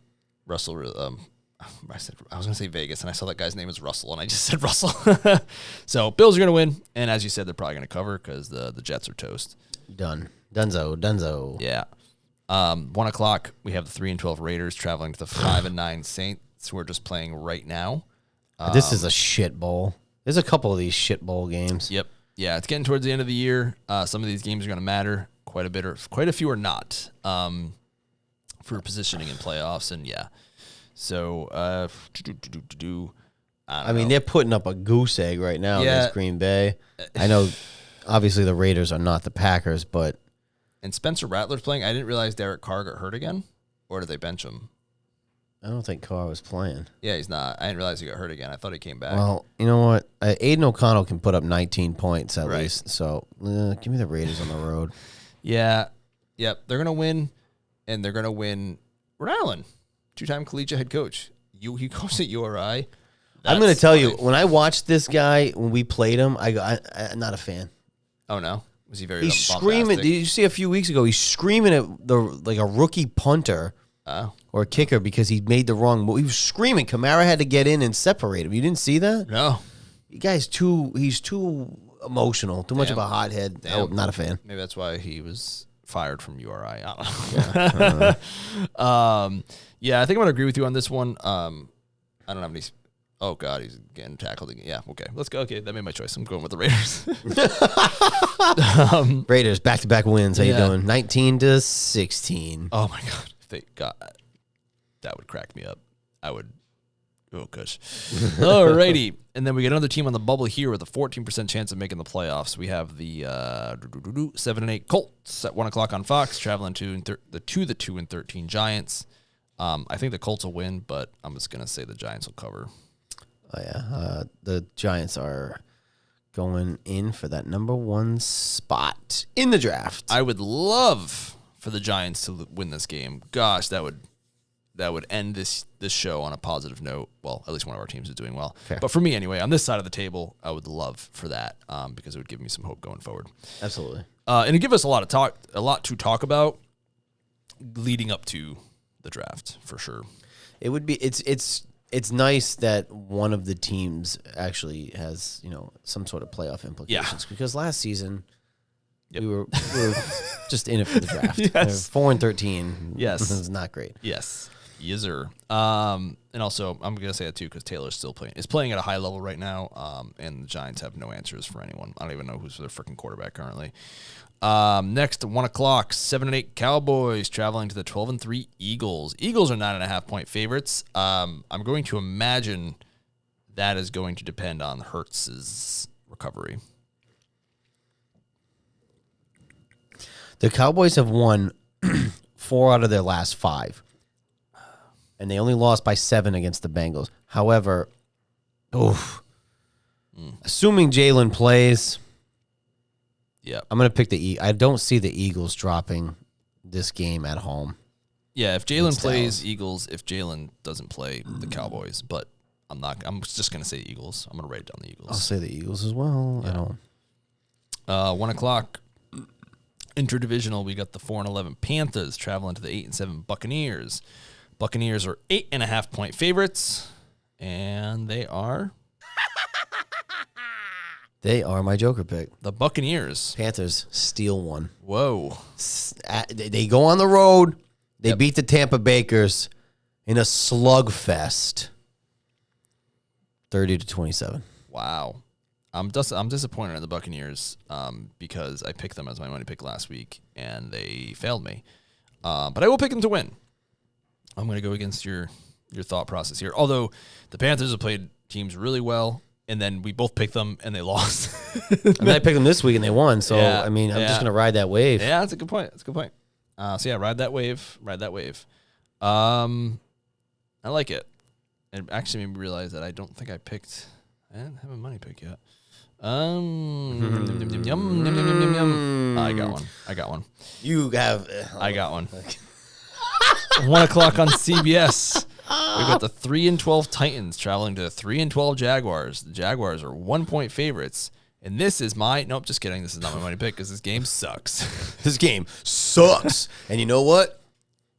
Speaker 2: I was gonna say Vegas, and I saw that guy's name is Russell, and I just said Russell. So Bills are gonna win, and as you said, they're probably gonna cover because the Jets are toast.
Speaker 1: Dunzo.
Speaker 2: Yeah. 1 o'clock, we have the 3-12 Raiders traveling to the 5-9 Saints, who are just playing right now.
Speaker 1: This is a shit bowl. There's a couple of these shit bowl games.
Speaker 2: Yep. Yeah, it's getting towards the end of the year. Some of these games are going to matter quite a bit, or quite a few are not for positioning in playoffs. And yeah, so
Speaker 1: I mean, they're putting up a goose egg right now against Green Bay. I know, obviously, the Raiders are not the Packers, but
Speaker 2: and Spencer Rattler's playing. I didn't realize Derek Carr got hurt again, or did they bench him?
Speaker 1: I don't think Carr was playing.
Speaker 2: Yeah, he's not. I didn't realize he got hurt again. I thought he came back.
Speaker 1: Well, you know what? Aiden O'Connell can put up 19 points at least. So give me the Raiders on the road.
Speaker 2: Yeah. Yep. They're going to win, and they're going to win Rhode Island, 2-time collegiate head coach. He coached at URI.
Speaker 1: I'm going to tell you, when I watched this guy, when we played him, I'm not a fan.
Speaker 2: Oh, no? Was he very
Speaker 1: He's screaming. Did you see a few weeks ago, he's screaming at like a rookie punter. Or a kicker because he made the wrong move. He was screaming. Kamara had to get in and separate him. You didn't see that?
Speaker 2: No.
Speaker 1: You guys he's too emotional, too much of a hothead. I'm not a fan.
Speaker 2: Maybe that's why he was fired from URI. I don't know. Yeah, I think I'm going to agree with you on this one. I don't have any. Oh, God, he's getting tackled again. Yeah, okay. Let's go. Okay, that made my choice. I'm going with the Raiders.
Speaker 1: Raiders, back-to-back wins. How you doing? 19-16.
Speaker 2: Oh, my God. They got that would crack me up. I would. Oh, gosh. Alrighty, and then we get another team on the bubble here with a 14% chance of making the playoffs. We have the 7-8 Colts at 1 o'clock on Fox, traveling to the 2-13 Giants. I think the Colts will win, but I'm just gonna say the Giants will cover.
Speaker 1: Oh yeah, the Giants are going in for that number 1 spot in the draft.
Speaker 2: I would love for the Giants to win this game. Gosh, that would end this show on a positive note. Well, at least one of our teams is doing well. Fair. But for me anyway, on this side of the table, I would love for that because it would give me some hope going forward.
Speaker 1: Absolutely.
Speaker 2: And it'd give us a lot to talk about leading up to the draft for sure. It would be
Speaker 1: it's nice that one of the teams actually has, some sort of playoff implications because last season we were just in it for the draft.
Speaker 2: Yes.
Speaker 1: 4-13.
Speaker 2: Yes.
Speaker 1: This is not great.
Speaker 2: Yes. Yes, sir. And also, I'm going to say that too because Taylor's is playing at a high level right now, and the Giants have no answers for anyone. I don't even know who's their freaking quarterback currently. Next, 1 o'clock, 7-8 Cowboys traveling to the 12-3 Eagles. Eagles are 9.5-point favorites. I'm going to imagine that is going to depend on Hurts's recovery.
Speaker 1: The Cowboys have won 4 out of their last 5. And they only lost by 7 against the Bengals. However, assuming Jayden plays, I'm going to pick the I don't see the Eagles dropping this game at home.
Speaker 2: Yeah, if Jayden plays, Eagles. If Jayden doesn't play, the Cowboys. But I'm just going to say the Eagles. I'm going to write down the Eagles.
Speaker 1: I'll say the Eagles as well.
Speaker 2: Yeah. I don't. 1 o'clock. Interdivisional, we got the 4-11 Panthers traveling to the 8-7 Buccaneers. Buccaneers are 8.5-point favorites, and they are
Speaker 1: my Joker pick.
Speaker 2: The Buccaneers.
Speaker 1: Panthers steal one.
Speaker 2: Whoa!
Speaker 1: They go on the road. They beat the Tampa Bakers in a slugfest. 30-27.
Speaker 2: Wow. I'm disappointed in the Buccaneers because I picked them as my money pick last week, and they failed me. But I will pick them to win. I'm going to go against your thought process here. Although the Panthers have played teams really well, and then we both picked them, and they lost.
Speaker 1: I mean, I picked them this week, and they won. So, yeah, I mean, I'm just going to ride that wave.
Speaker 2: Yeah, that's a good point. So, yeah, ride that wave. I like it. It actually made me realize that I don't think I picked... I didn't have a money pick yet. I got one.
Speaker 1: You have...
Speaker 2: I got one. 1 o'clock on CBS. We've got the 3-12 Titans traveling to the 3-12 Jaguars. The Jaguars are 1-point favorites. And this is nope, just kidding. This is not my money pick because this game sucks.
Speaker 1: This game sucks. And you know what?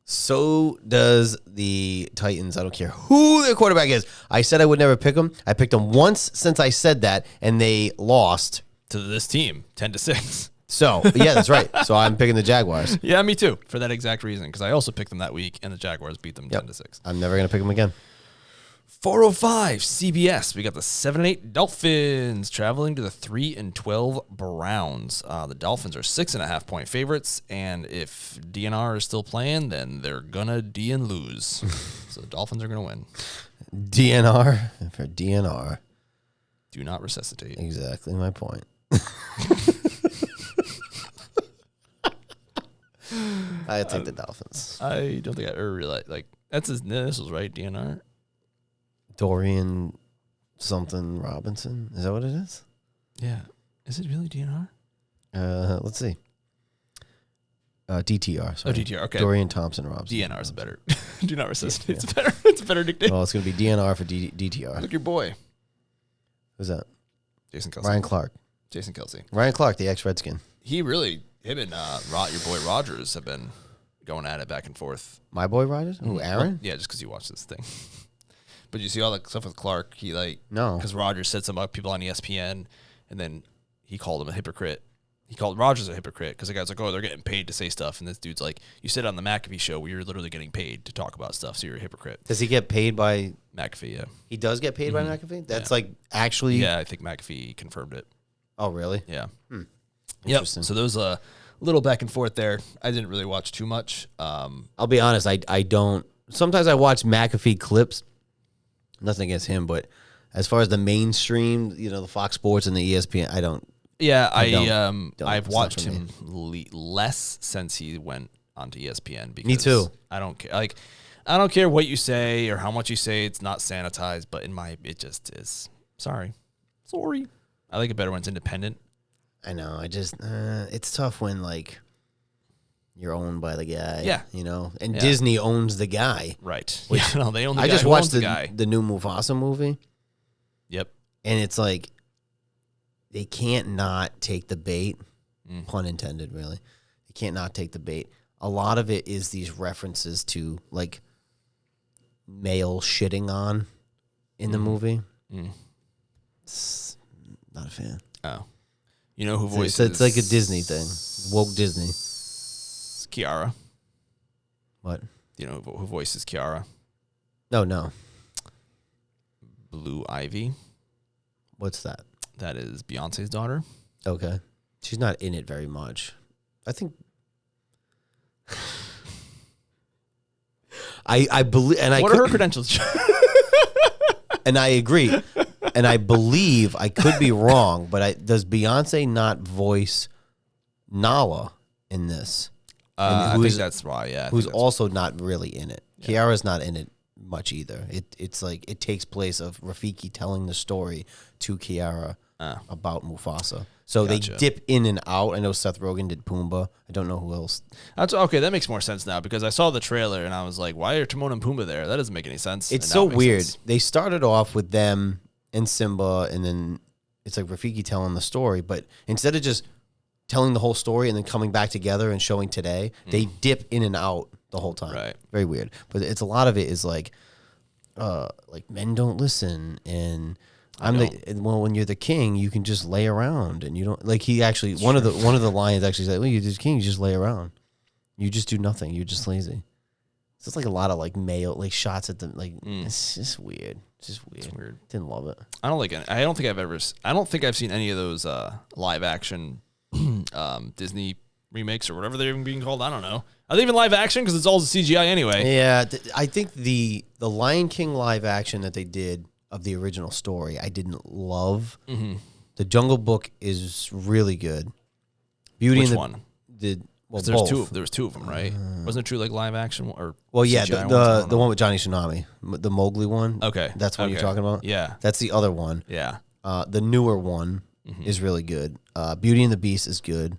Speaker 1: So does the Titans. I don't care who their quarterback is. I said I would never pick them. I picked them once since I said that, and they lost
Speaker 2: to this team, 10-6.
Speaker 1: So, yeah, that's right. So I'm picking the Jaguars.
Speaker 2: Yeah, me too, for that exact reason, because I also picked them that week, and the Jaguars beat them 10-6.
Speaker 1: I'm never going to pick them again.
Speaker 2: 4:05 CBS. We got the 7-8 Dolphins traveling to the 3-12 Browns. The Dolphins are 6.5-point favorites, and if DNR is still playing, then they're gonna lose. So the Dolphins are gonna win.
Speaker 1: DNR for DNR.
Speaker 2: Do not resuscitate.
Speaker 1: Exactly my point. I take the Dolphins.
Speaker 2: I don't think I ever realized that's his initials, right? DNR.
Speaker 1: Dorian something Robinson. Is that what it is?
Speaker 2: Yeah. Is it really DNR?
Speaker 1: Let's see. DTR. Sorry.
Speaker 2: Oh, DTR. Okay.
Speaker 1: Dorian Thompson Robinson.
Speaker 2: DNR is better. Do not resuscitate. It's better. It's a better nickname.
Speaker 1: Well, it's going to be DNR for DTR.
Speaker 2: Look, your boy.
Speaker 1: Who's that?
Speaker 2: Jason Kelce.
Speaker 1: Ryan Clark.
Speaker 2: Jason Kelce.
Speaker 1: Ryan Clark, the ex-Redskin.
Speaker 2: Him and your boy Rogers have been going at it back and forth.
Speaker 1: My boy Rogers? Who, Aaron?
Speaker 2: Yeah, just because you watched this thing. But you see all that stuff with Clark. He
Speaker 1: no,
Speaker 2: because Rogers said some people on ESPN, and then he called him a hypocrite. He called Rogers a hypocrite because the guy's like, "Oh, they're getting paid to say stuff," and this dude's like, "You said on the McAfee show where you're literally getting paid to talk about stuff, so you're a hypocrite."
Speaker 1: Does he get paid by
Speaker 2: McAfee? Yeah,
Speaker 1: he does get paid by McAfee. That's actually.
Speaker 2: Yeah, I think McAfee confirmed it.
Speaker 1: Oh, really?
Speaker 2: Yeah.
Speaker 1: Yep.
Speaker 2: So there was a little back and forth there. I didn't really watch too much.
Speaker 1: I'll be honest. I don't. Sometimes I watch McAfee clips. Nothing against him, but as far as the mainstream, the Fox Sports and the ESPN, I don't.
Speaker 2: Yeah, I've watched him less since he went onto ESPN. Because
Speaker 1: me too.
Speaker 2: I don't care. I don't care what you say or how much you say. It's not sanitized, but it just is. Sorry. I like it better when it's independent.
Speaker 1: I know. I just it's tough when you're owned by the guy.
Speaker 2: Yeah.
Speaker 1: And Disney owns the guy.
Speaker 2: Right. Which, they own the guy.
Speaker 1: I just
Speaker 2: who
Speaker 1: watched
Speaker 2: the guy.
Speaker 1: The new Mufasa movie.
Speaker 2: Yep.
Speaker 1: And it's they can't not take the bait. Pun intended, really. They can't not take the bait. A lot of it is these references to male shitting on in the movie. It's not a fan.
Speaker 2: Oh. You know who voices...
Speaker 1: It's like a Disney thing. Woke Disney.
Speaker 2: Kiara.
Speaker 1: What?
Speaker 2: Do you know who voices Kiara?
Speaker 1: No.
Speaker 2: Blue Ivy.
Speaker 1: What's that?
Speaker 2: That is Beyonce's daughter.
Speaker 1: Okay. She's not in it very much. I think... I believe... and
Speaker 2: what are her credentials?
Speaker 1: And I agree. And I believe, I could be wrong, but does Beyonce not voice Nala in this?
Speaker 2: I think that's why, yeah.
Speaker 1: Who's also not really in it. Yeah. Kiara's not in it much either. It's it takes place of Rafiki telling the story to Kiara about Mufasa. So They dip in and out. I know Seth Rogen did Pumbaa. I don't know who else.
Speaker 2: That's okay. That makes more sense now because I saw the trailer and I was like, why are Timon and Pumbaa there? That doesn't make any sense.
Speaker 1: It's so weird. They started off with them and Simba, and then it's Rafiki telling the story. But instead of just telling the whole story and then coming back together and showing today, they dip in and out the whole time.
Speaker 2: Right.
Speaker 1: Very weird. But it's a lot of it is men don't listen, and when you're the king, you can just lay around, and you don't he actually one of the lions actually said, "Well, you're the king, you just lay around, you just do nothing, you're just lazy." So it's like a lot of like male like shots at them. Like it's just weird. It's just weird.
Speaker 2: It's weird.
Speaker 1: Didn't love it.
Speaker 2: I don't like it. I don't think I've seen any of those live action Disney remakes or whatever they're even being called. I don't know. Are they even live action? Because it's all CGI anyway.
Speaker 1: Yeah, I think the Lion King live action that they did of the original story, I didn't love. Mm-hmm. The Jungle Book is really good. Beauty
Speaker 2: Which
Speaker 1: and the
Speaker 2: one?
Speaker 1: Well,
Speaker 2: there's
Speaker 1: both.
Speaker 2: There was two of them, right? Wasn't it true like live action or?
Speaker 1: Well, yeah,
Speaker 2: CGI
Speaker 1: the one with Johnny Tsunami, the Mowgli one.
Speaker 2: Okay,
Speaker 1: that's what you're talking about.
Speaker 2: Yeah,
Speaker 1: that's the other one.
Speaker 2: Yeah,
Speaker 1: the newer one is really good. Beauty and the Beast is good.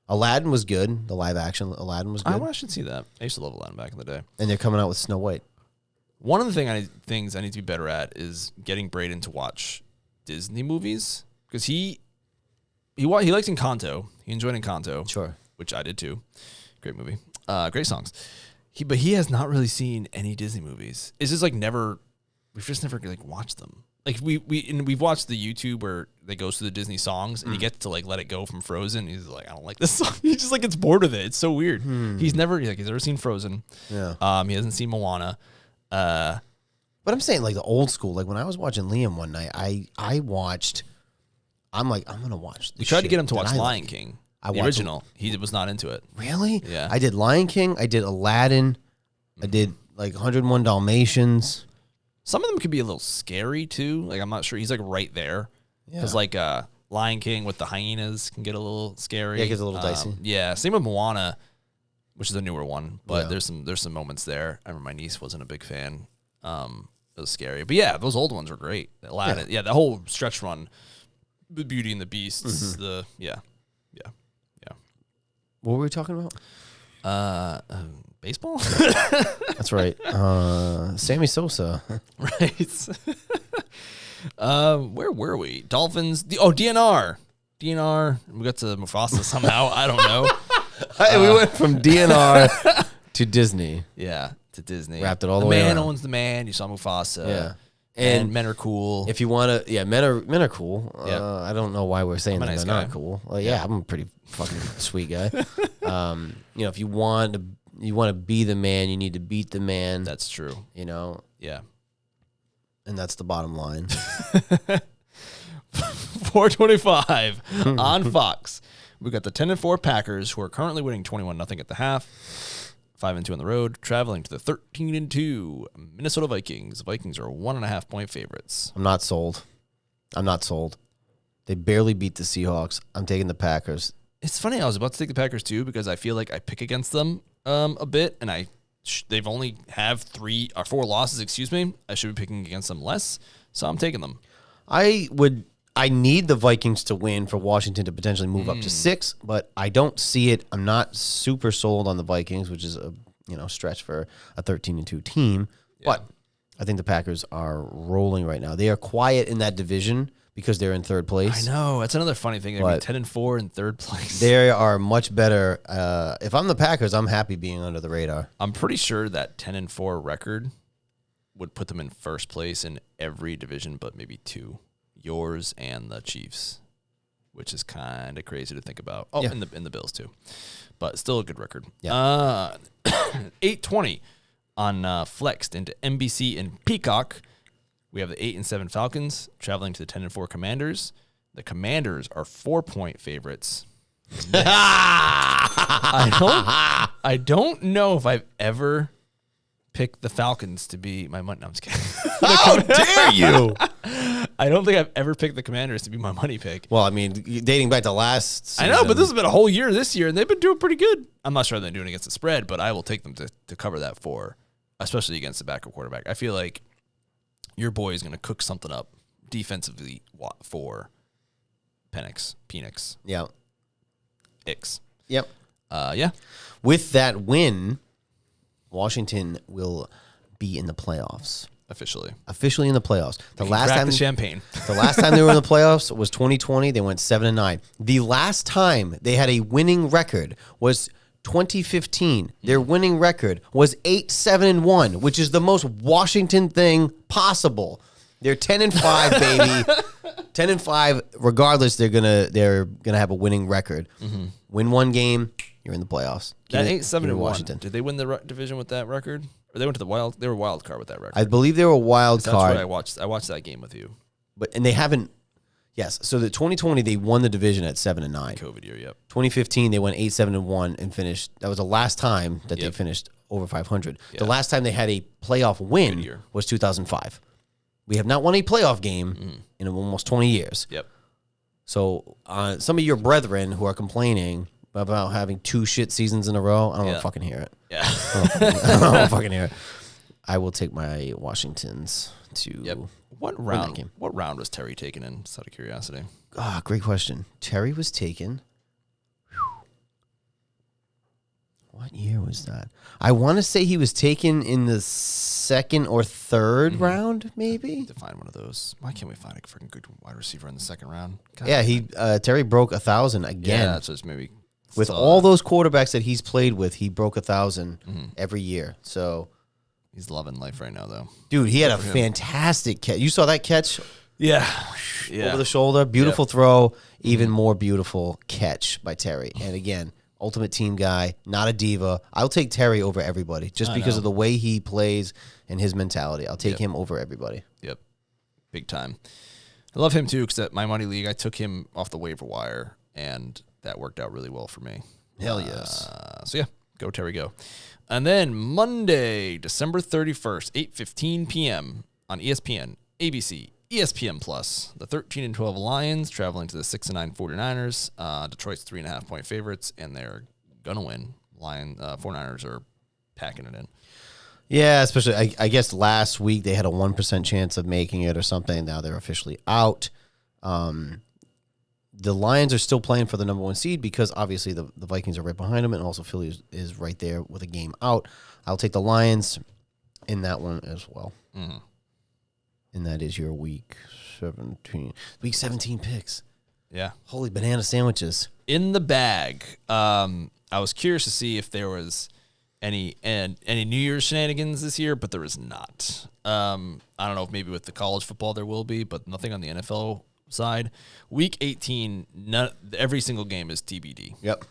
Speaker 1: Aladdin was good. The live action Aladdin was good.
Speaker 2: I should see that. I used to love Aladdin back in the day.
Speaker 1: And they're coming out with Snow White.
Speaker 2: One of the things I need to be better at is getting Braden to watch Disney movies because he likes Encanto. He enjoyed Encanto,
Speaker 1: sure,
Speaker 2: which I did too. Great movie, great songs. But he has not really seen any Disney movies. It's just like we've just never like watched them. Like we've watched the YouTube where they go through the Disney songs and you get to like let it go from Frozen. He's like, I don't like this song. He just like gets bored with it. It's so weird. He's never seen Frozen.
Speaker 1: Yeah.
Speaker 2: He hasn't seen Moana.
Speaker 1: But I'm saying like the old school. Like when I was watching Liam one night, I watched. I'm like, I'm gonna watch.
Speaker 2: We tried to get him to watch Lion King. The original. He was not into it.
Speaker 1: Really?
Speaker 2: Yeah.
Speaker 1: I did Lion King. I did Aladdin. I did like 101 Dalmatians.
Speaker 2: Some of them could be a little scary too. Like I'm not sure. He's like right there. Because like Lion King with the hyenas can get a little scary.
Speaker 1: Yeah, it gets a little dicey.
Speaker 2: Yeah. Same with Moana, which is a newer one. But there's some moments there. I remember my niece wasn't a big fan. It was scary. But yeah, those old ones were great. Aladdin. Yeah, the whole stretch run. The Beauty and the Beast. Yeah.
Speaker 1: What were we talking about?
Speaker 2: Baseball?
Speaker 1: That's right. Sammy Sosa.
Speaker 2: Right. Where were we? Dolphins. DNR. DNR. We got to Mufasa somehow. I don't know.
Speaker 1: We went from DNR to Disney.
Speaker 2: Yeah, to Disney.
Speaker 1: Wrapped it all the way around.
Speaker 2: Man owns the man. You saw Mufasa.
Speaker 1: Yeah.
Speaker 2: And men are cool.
Speaker 1: If you want to, men are cool. I don't know why we're saying
Speaker 2: nice
Speaker 1: they're not cool. Well, I'm a pretty fucking sweet guy. If you want to be the man, you need to beat the man.
Speaker 2: That's true. Yeah.
Speaker 1: And that's the bottom line.
Speaker 2: 425 on Fox. We got the 10-4 Packers, who are currently winning 21-0 at the half. 5-2 on the road, traveling to the 13-2 Minnesota Vikings. The Vikings are 1.5 point favorites.
Speaker 1: I'm not sold. They barely beat the Seahawks. I'm taking the Packers.
Speaker 2: It's funny. I was about to take the Packers too because I feel like I pick against them a bit, and they've only have 3 or 4 losses. Excuse me. I should be picking against them less, so I'm taking them.
Speaker 1: I need the Vikings to win for Washington to potentially move up to 6, but I don't see it. I'm not super sold on the Vikings, which is a stretch for a 13-2 team. Yeah. But I think the Packers are rolling right now. They are quiet in that division because they're in third place.
Speaker 2: I know. That's another funny thing. They're 10-4 in third place.
Speaker 1: They are much better. If I'm the Packers, I'm happy being under the radar.
Speaker 2: I'm pretty sure that 10-4 record would put them in first place in every division but maybe 2. Yours and the Chiefs, which is kind of crazy to think about. Oh, in the Bills too, but still a good record. Yeah. 8:20 on flexed into NBC and Peacock. We have the 8-7 Falcons traveling to the 10-4 Commanders. The Commanders are 4-point favorites. I don't know if I've ever picked the Falcons to be my money. No, I'm just kidding.
Speaker 1: How dare you?
Speaker 2: I don't think I've ever picked the Commanders to be my money pick.
Speaker 1: Well, I mean, dating back to last season.
Speaker 2: I know, but this has been a whole year this year, and they've been doing pretty good. I'm not sure they're doing against the spread, but I will take them to cover that especially against the backup quarterback. I feel like your boy is going to cook something up defensively for Penix.
Speaker 1: Yeah.
Speaker 2: Ix.
Speaker 1: Yep.
Speaker 2: Yeah.
Speaker 1: With that win, Washington will be in the playoffs. Officially in the playoffs. The last time they were in the playoffs was 2020. They went 7-9. The last time they had a winning record was 2015. Their winning record was 8-7-1, which is the most Washington thing possible. They're 10-5, baby. 10-5. Regardless, they're gonna have a winning record. Mm-hmm. Win one game, You're in the playoffs.
Speaker 2: That 8-7-1.
Speaker 1: Washington.
Speaker 2: Did they win the division with that record? Or they went to the wild? They were wild card with that record.
Speaker 1: I believe they were a wild card.
Speaker 2: That's what I watched that game with you.
Speaker 1: And they haven't. Yes. So the 2020 they won the division at 7-9.
Speaker 2: COVID year. Yep.
Speaker 1: 2015 they went 8-7-1 and finished. That was the last time that they finished over 500. The last time they had a playoff win was 2005. We have not won a playoff game in almost 20 years.
Speaker 2: Yep.
Speaker 1: So some of your brethren who are complaining about having 2 shit seasons in a row, I don't want to fucking hear it.
Speaker 2: Yeah.
Speaker 1: I don't want to fucking hear it. I will take my Washingtons to
Speaker 2: What round? What round was Terry taken in? Just out of curiosity.
Speaker 1: Great question. Terry was taken. What year was that? I want to say he was taken in the 2nd or 3rd round, maybe.
Speaker 2: To find one of those. Why can't we find a freaking good wide receiver in the 2nd round? God,
Speaker 1: yeah, Terry broke 1,000 again.
Speaker 2: Yeah, that's just maybe
Speaker 1: with all those quarterbacks that he's played with. He broke 1,000 every year. So
Speaker 2: he's loving life right now, though.
Speaker 1: Dude, he had a fantastic catch. You saw that catch?
Speaker 2: Yeah.
Speaker 1: Over the shoulder, beautiful throw, even more beautiful catch by Terry. And again, ultimate team guy, not a diva. I'll take Terry over everybody just because of the way he plays and his mentality. I'll take him over everybody.
Speaker 2: Yep. Big time. I love him too because at my money league, I took him off the waiver wire, and that worked out really well for me.
Speaker 1: Hell yes.
Speaker 2: So yeah, go Terry, go. And then Monday, December 31st, 8:15 p.m. on ESPN, ABC, ESPN Plus, the 13-12 Lions traveling to the 6-9 49ers. Detroit's 3.5-point favorites, and they're gonna win. 49ers are packing it in.
Speaker 1: Yeah, especially I guess last week they had a 1% chance of making it or something. Now they're officially out. The Lions are still playing for the number 1 seed because obviously the Vikings are right behind them, and also Philly is right there with a game out. I'll take the Lions in that one as well. Mm-hmm. And that is your week 17 picks. Yeah. Holy banana sandwiches.
Speaker 2: In the bag. I was curious to see if there was any New Year's shenanigans this year, but there is not. I don't know if maybe with the college football there will be, but nothing on the NFL side. Week 18, every single game is TBD.
Speaker 1: Yep.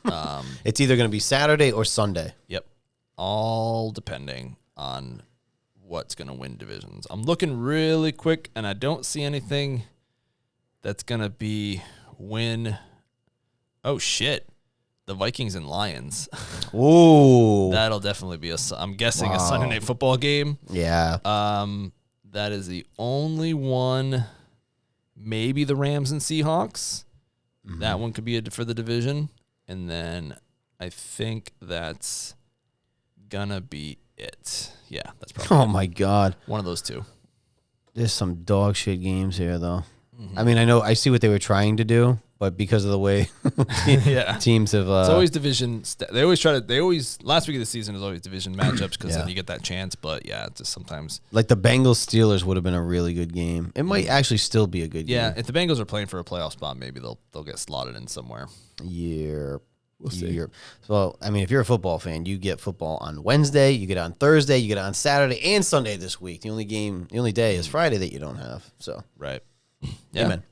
Speaker 1: It's either going to be Saturday or Sunday.
Speaker 2: Yep. All depending on what's going to win divisions. I'm looking really quick, and I don't see anything that's going to be win. Oh, shit. The Vikings and Lions.
Speaker 1: Ooh.
Speaker 2: That'll definitely be I'm guessing a Sunday Night Football game.
Speaker 1: Yeah.
Speaker 2: That is the only one. Maybe the Rams and Seahawks. Mm-hmm. That one could be for the division. And then I think that's going to be it. Yeah, that's probably
Speaker 1: Oh, my God.
Speaker 2: one of those two.
Speaker 1: There's some dog shit games here, though. Mm-hmm. I mean, I see what they were trying to do, but because of the way teams have...
Speaker 2: it's always division... Last week of the season is always division matchups because then you get that chance, but yeah, just sometimes...
Speaker 1: Like the Bengals-Steelers would have been a really good game. It might actually still be a good game.
Speaker 2: Yeah, if the Bengals are playing for a playoff spot, maybe they'll get slotted in somewhere.
Speaker 1: We'll see. So, I mean, if you're a football fan, you get football on Wednesday, you get it on Thursday, you get it on Saturday and Sunday this week. The only day is Friday that you don't have. So
Speaker 2: right. Yeah.
Speaker 1: Amen.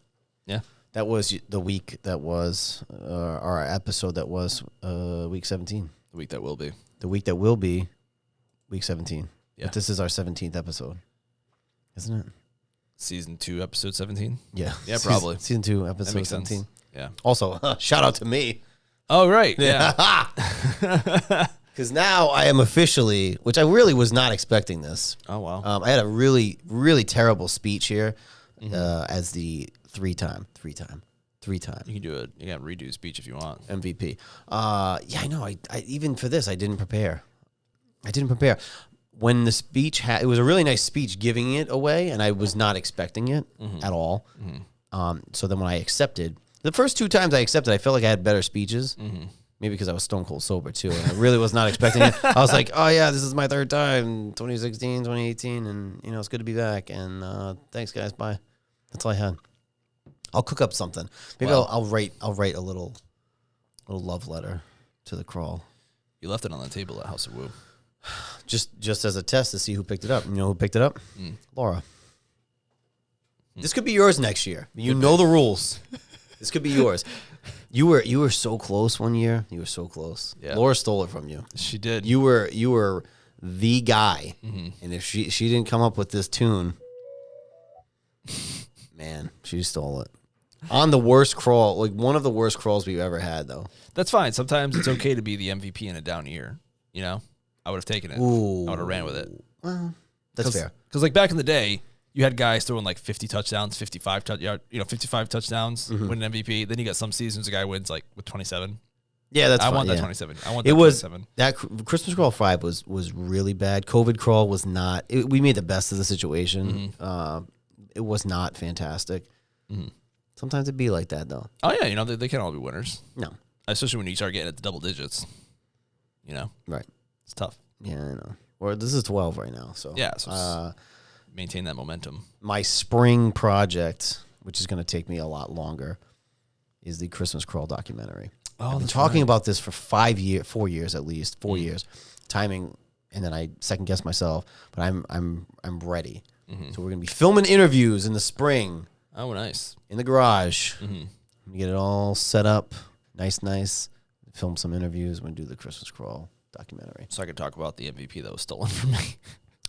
Speaker 2: Yeah.
Speaker 1: That was the week that was our episode that was week 17.
Speaker 2: The week that will be.
Speaker 1: The week that will be week 17.
Speaker 2: Yeah.
Speaker 1: But this is our 17th episode, isn't it?
Speaker 2: Season 2, episode 17?
Speaker 1: Yeah.
Speaker 2: Yeah, probably.
Speaker 1: Season 2, episode 17.
Speaker 2: Sense. Yeah.
Speaker 1: Also, shout out to me.
Speaker 2: Oh, right.
Speaker 1: Yeah. Because now I am officially, which I really was not expecting this.
Speaker 2: Oh, wow.
Speaker 1: I had a really, really terrible speech here as the three-time.
Speaker 2: You can do it. You got to redo the speech if you want.
Speaker 1: MVP. Yeah, I know. I even for this, I didn't prepare. When the speech it was a really nice speech giving it away, and I was not expecting it at all. Mm-hmm. So then when I accepted, the first 2 times I accepted, I felt like I had better speeches. Mm-hmm. Maybe because I was stone cold sober, too. And I really was not expecting it. I was like, oh, yeah, this is my 3rd time, 2016, 2018. And, it's good to be back. And thanks, guys. Bye. That's all I had. I'll cook up something. Maybe I'll write a little love letter to the crawl.
Speaker 2: You left it on the table at House of Woo.
Speaker 1: Just as a test to see who picked it up. You know who picked it up? Laura. This could be yours next year. You know the rules. This could be yours. You were so close one year. You were so close.
Speaker 2: Yeah.
Speaker 1: Laura stole it from you.
Speaker 2: She did.
Speaker 1: You were the guy. And if she didn't come up with this tune, man, she stole it. On the worst crawl, like one of the worst crawls we've ever had, though.
Speaker 2: That's fine. Sometimes it's okay to be the MVP in a down year. You know, I would have taken it. I would have ran with it.
Speaker 1: Well, that's fair.
Speaker 2: Because like back in the day, you had guys throwing like 50 touchdowns, 55 touchdowns, winning MVP. Then you got some seasons a guy wins like with 27.
Speaker 1: Yeah, that's
Speaker 2: I
Speaker 1: fine,
Speaker 2: want that
Speaker 1: yeah.
Speaker 2: 27. I want that 27.
Speaker 1: That Christmas Crawl 5 was really bad. COVID Crawl was not. We made the best of the situation. It was not fantastic. Sometimes it'd be like that, though.
Speaker 2: Oh, yeah. You know, they can't all be winners.
Speaker 1: No.
Speaker 2: Especially when you start getting at the double digits. You know?
Speaker 1: Right.
Speaker 2: It's tough.
Speaker 1: Yeah, I know. Or this is 12 right now. So
Speaker 2: Yeah. So maintain that momentum.
Speaker 1: my spring project, which is going to take me a lot longer, is the Christmas Crawl documentary. I've been talking about this for 4 years at least, 4 years. Timing, and then I second guess myself, but I'm ready. So we're going to be filming interviews in the spring.
Speaker 2: Oh, nice.
Speaker 1: In the garage. We get it all set up. Nice. Film some interviews. We're going to do the Christmas Crawl documentary.
Speaker 2: So I could talk about the MVP that was stolen from me.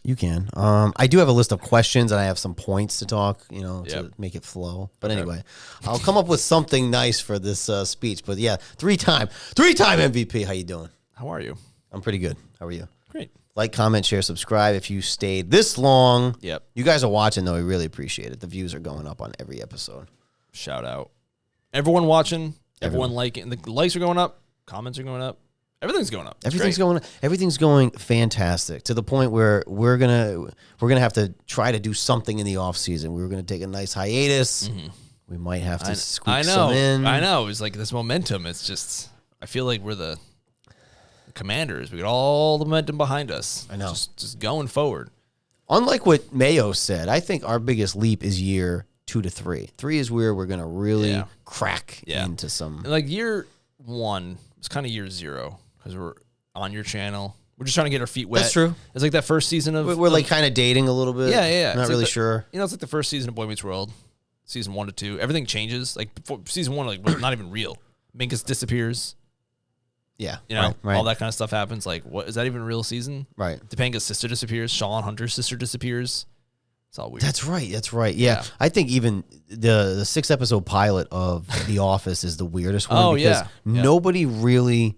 Speaker 1: You can. I do have a list of questions, and I have some points to talk, to make it flow. But anyway, I'll come up with something nice for this speech. But yeah, three-time MVP. How you doing?
Speaker 2: How are you?
Speaker 1: I'm pretty good. How are you?
Speaker 2: Great.
Speaker 1: Like, comment, share, subscribe if you stayed this long.
Speaker 2: Yep.
Speaker 1: You guys are watching, though. We really appreciate it. The views are going up on every episode.
Speaker 2: Shout out. Everyone watching, everyone liking. The likes are going up. Comments are going up. Everything's going up.
Speaker 1: Everything's going fantastic to the point where we're gonna have to try to do something in the off season. We were gonna take a nice hiatus. We might have to squeak some in.
Speaker 2: I know. It's like this momentum. It's just I feel like we're the Commanders. We got all the momentum behind us.
Speaker 1: I know.
Speaker 2: Just going forward.
Speaker 1: Unlike what Mayo said, I think our biggest leap is year 2 to 3. 3 is where we're gonna really crack into some.
Speaker 2: And like year 1 was kind of year 0 because we're on your channel. We're just trying to get our feet wet.
Speaker 1: That's true.
Speaker 2: It's like that first season of
Speaker 1: We're like kind of dating a little bit.
Speaker 2: Yeah.
Speaker 1: Not really sure.
Speaker 2: You know, it's like the first season of Boy Meets World, season 1 to 2. Everything changes. Like before, season 1, like was not even real. Minkus disappears.
Speaker 1: Yeah,
Speaker 2: you know,
Speaker 1: right.
Speaker 2: all that kind of stuff happens. Like, what is that even a real season?
Speaker 1: Right.
Speaker 2: Topanga's sister disappears. Sean Hunter's sister disappears. It's all weird.
Speaker 1: That's right. Yeah. I think even the 6-episode pilot of The Office is the weirdest one because nobody really,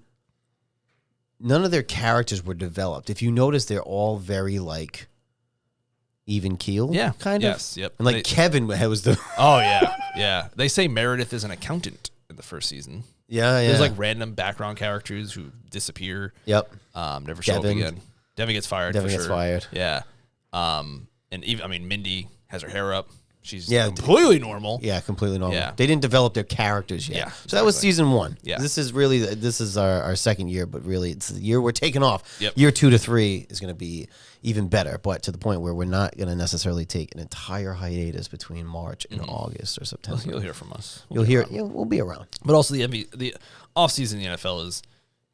Speaker 1: none of their characters were developed. If you notice, they're all very like even keel.
Speaker 2: Yeah.
Speaker 1: Kind of.
Speaker 2: Yes. Yep.
Speaker 1: And like Kevin was the.
Speaker 2: Oh yeah. Yeah. They say Meredith is an accountant in the first season.
Speaker 1: Yeah.
Speaker 2: There's like random background characters who disappear.
Speaker 1: Yep.
Speaker 2: Never show up again. Devin gets fired.
Speaker 1: Fired.
Speaker 2: Yeah. And even Mindy has her hair up. She's completely normal.
Speaker 1: Yeah, completely normal.
Speaker 2: Yeah.
Speaker 1: They didn't develop their characters yet.
Speaker 2: Yeah,
Speaker 1: So that was season 1.
Speaker 2: Yeah.
Speaker 1: This is our second year, but really it's the year we're taking off.
Speaker 2: Yep.
Speaker 1: Year 2 to 3 is going to be even better, but to the point where we're not going to necessarily take an entire hiatus between March and August or September.
Speaker 2: You'll hear from us.
Speaker 1: We'll be around.
Speaker 2: But also the off season in the NFL is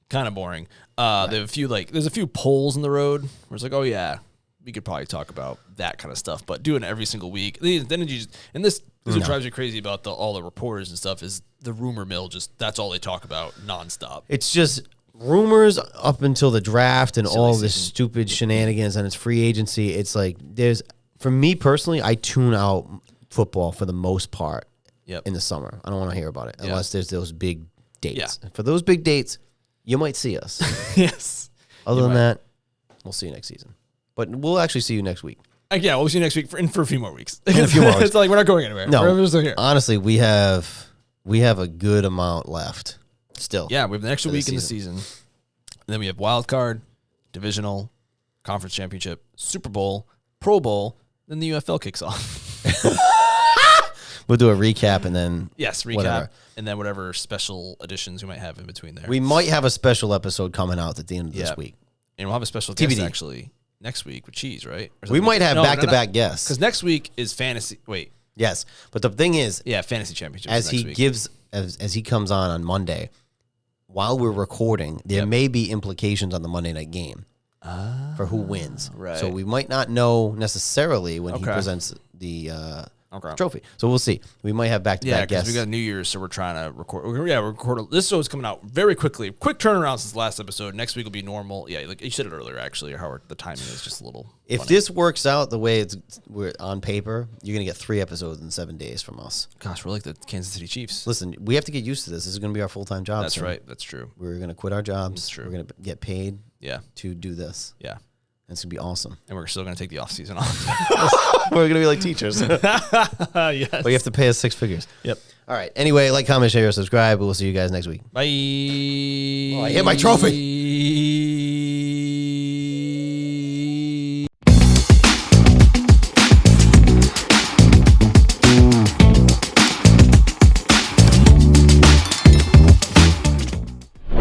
Speaker 2: kind of boring. There's a few polls in the road where it's like, oh yeah, we could probably talk about that kind of stuff, but doing it every single week. Then you just, and this is what drives me crazy about all the reporters and stuff is the rumor mill. Just that's all they talk about nonstop.
Speaker 1: It's just rumors up until the draft and all this stupid shenanigans, and it's free agency. It's like for me personally, I tune out football for the most part. In the summer, I don't want to hear about it unless there's those big dates. Yeah. For those big dates, you might see us.
Speaker 2: Yes.
Speaker 1: Other than that, we'll see you next season. But we'll actually see you next week.
Speaker 2: We'll see you next week for a few more weeks.
Speaker 1: In a few more weeks.
Speaker 2: It's like we're not going anywhere.
Speaker 1: No,
Speaker 2: we're still here.
Speaker 1: Honestly, we have a good amount left still.
Speaker 2: Yeah, we have the extra week in the season. And then we have wild card, divisional, conference championship, Super Bowl, Pro Bowl. Then the UFL kicks off.
Speaker 1: We'll do a recap and then
Speaker 2: recap, and then whatever special editions we might have in between there.
Speaker 1: We might have a special episode coming out at the end of this week,
Speaker 2: and we'll have a special guest actually next week with Cheese, right?
Speaker 1: We might have back-to-back guests
Speaker 2: because next week is fantasy. Wait,
Speaker 1: yes, but the thing is,
Speaker 2: fantasy championship.
Speaker 1: As he comes on Monday, while we're recording, there may be implications on the Monday night game for who wins.
Speaker 2: Right.
Speaker 1: So we might not know necessarily when he presents the trophy. So we'll see. We might have back-to-back guests.
Speaker 2: We got New Year's, so we're trying to record. This show's coming out very quickly. Quick turnaround since the last episode. Next week will be normal. Yeah, like you said it earlier, actually, how the timing is just a little
Speaker 1: If
Speaker 2: funny.
Speaker 1: this works out the way we're on paper, you're going to get 3 episodes in 7 days from us.
Speaker 2: Gosh, we're like the Kansas City Chiefs.
Speaker 1: Listen, we have to get used to this. This is going to be our full-time job.
Speaker 2: That's right. That's true.
Speaker 1: We're going to quit our jobs.
Speaker 2: That's true.
Speaker 1: We're going to get paid to do this.
Speaker 2: Yeah.
Speaker 1: It's going to be awesome.
Speaker 2: And we're still going to take the off season off.
Speaker 1: We're going to be like teachers.
Speaker 2: Yes.
Speaker 1: But you have to pay us 6 figures.
Speaker 2: Yep.
Speaker 1: All right. Anyway, like, comment, share, subscribe. We'll see you guys next week.
Speaker 2: Bye.
Speaker 1: Oh, I hit my trophy.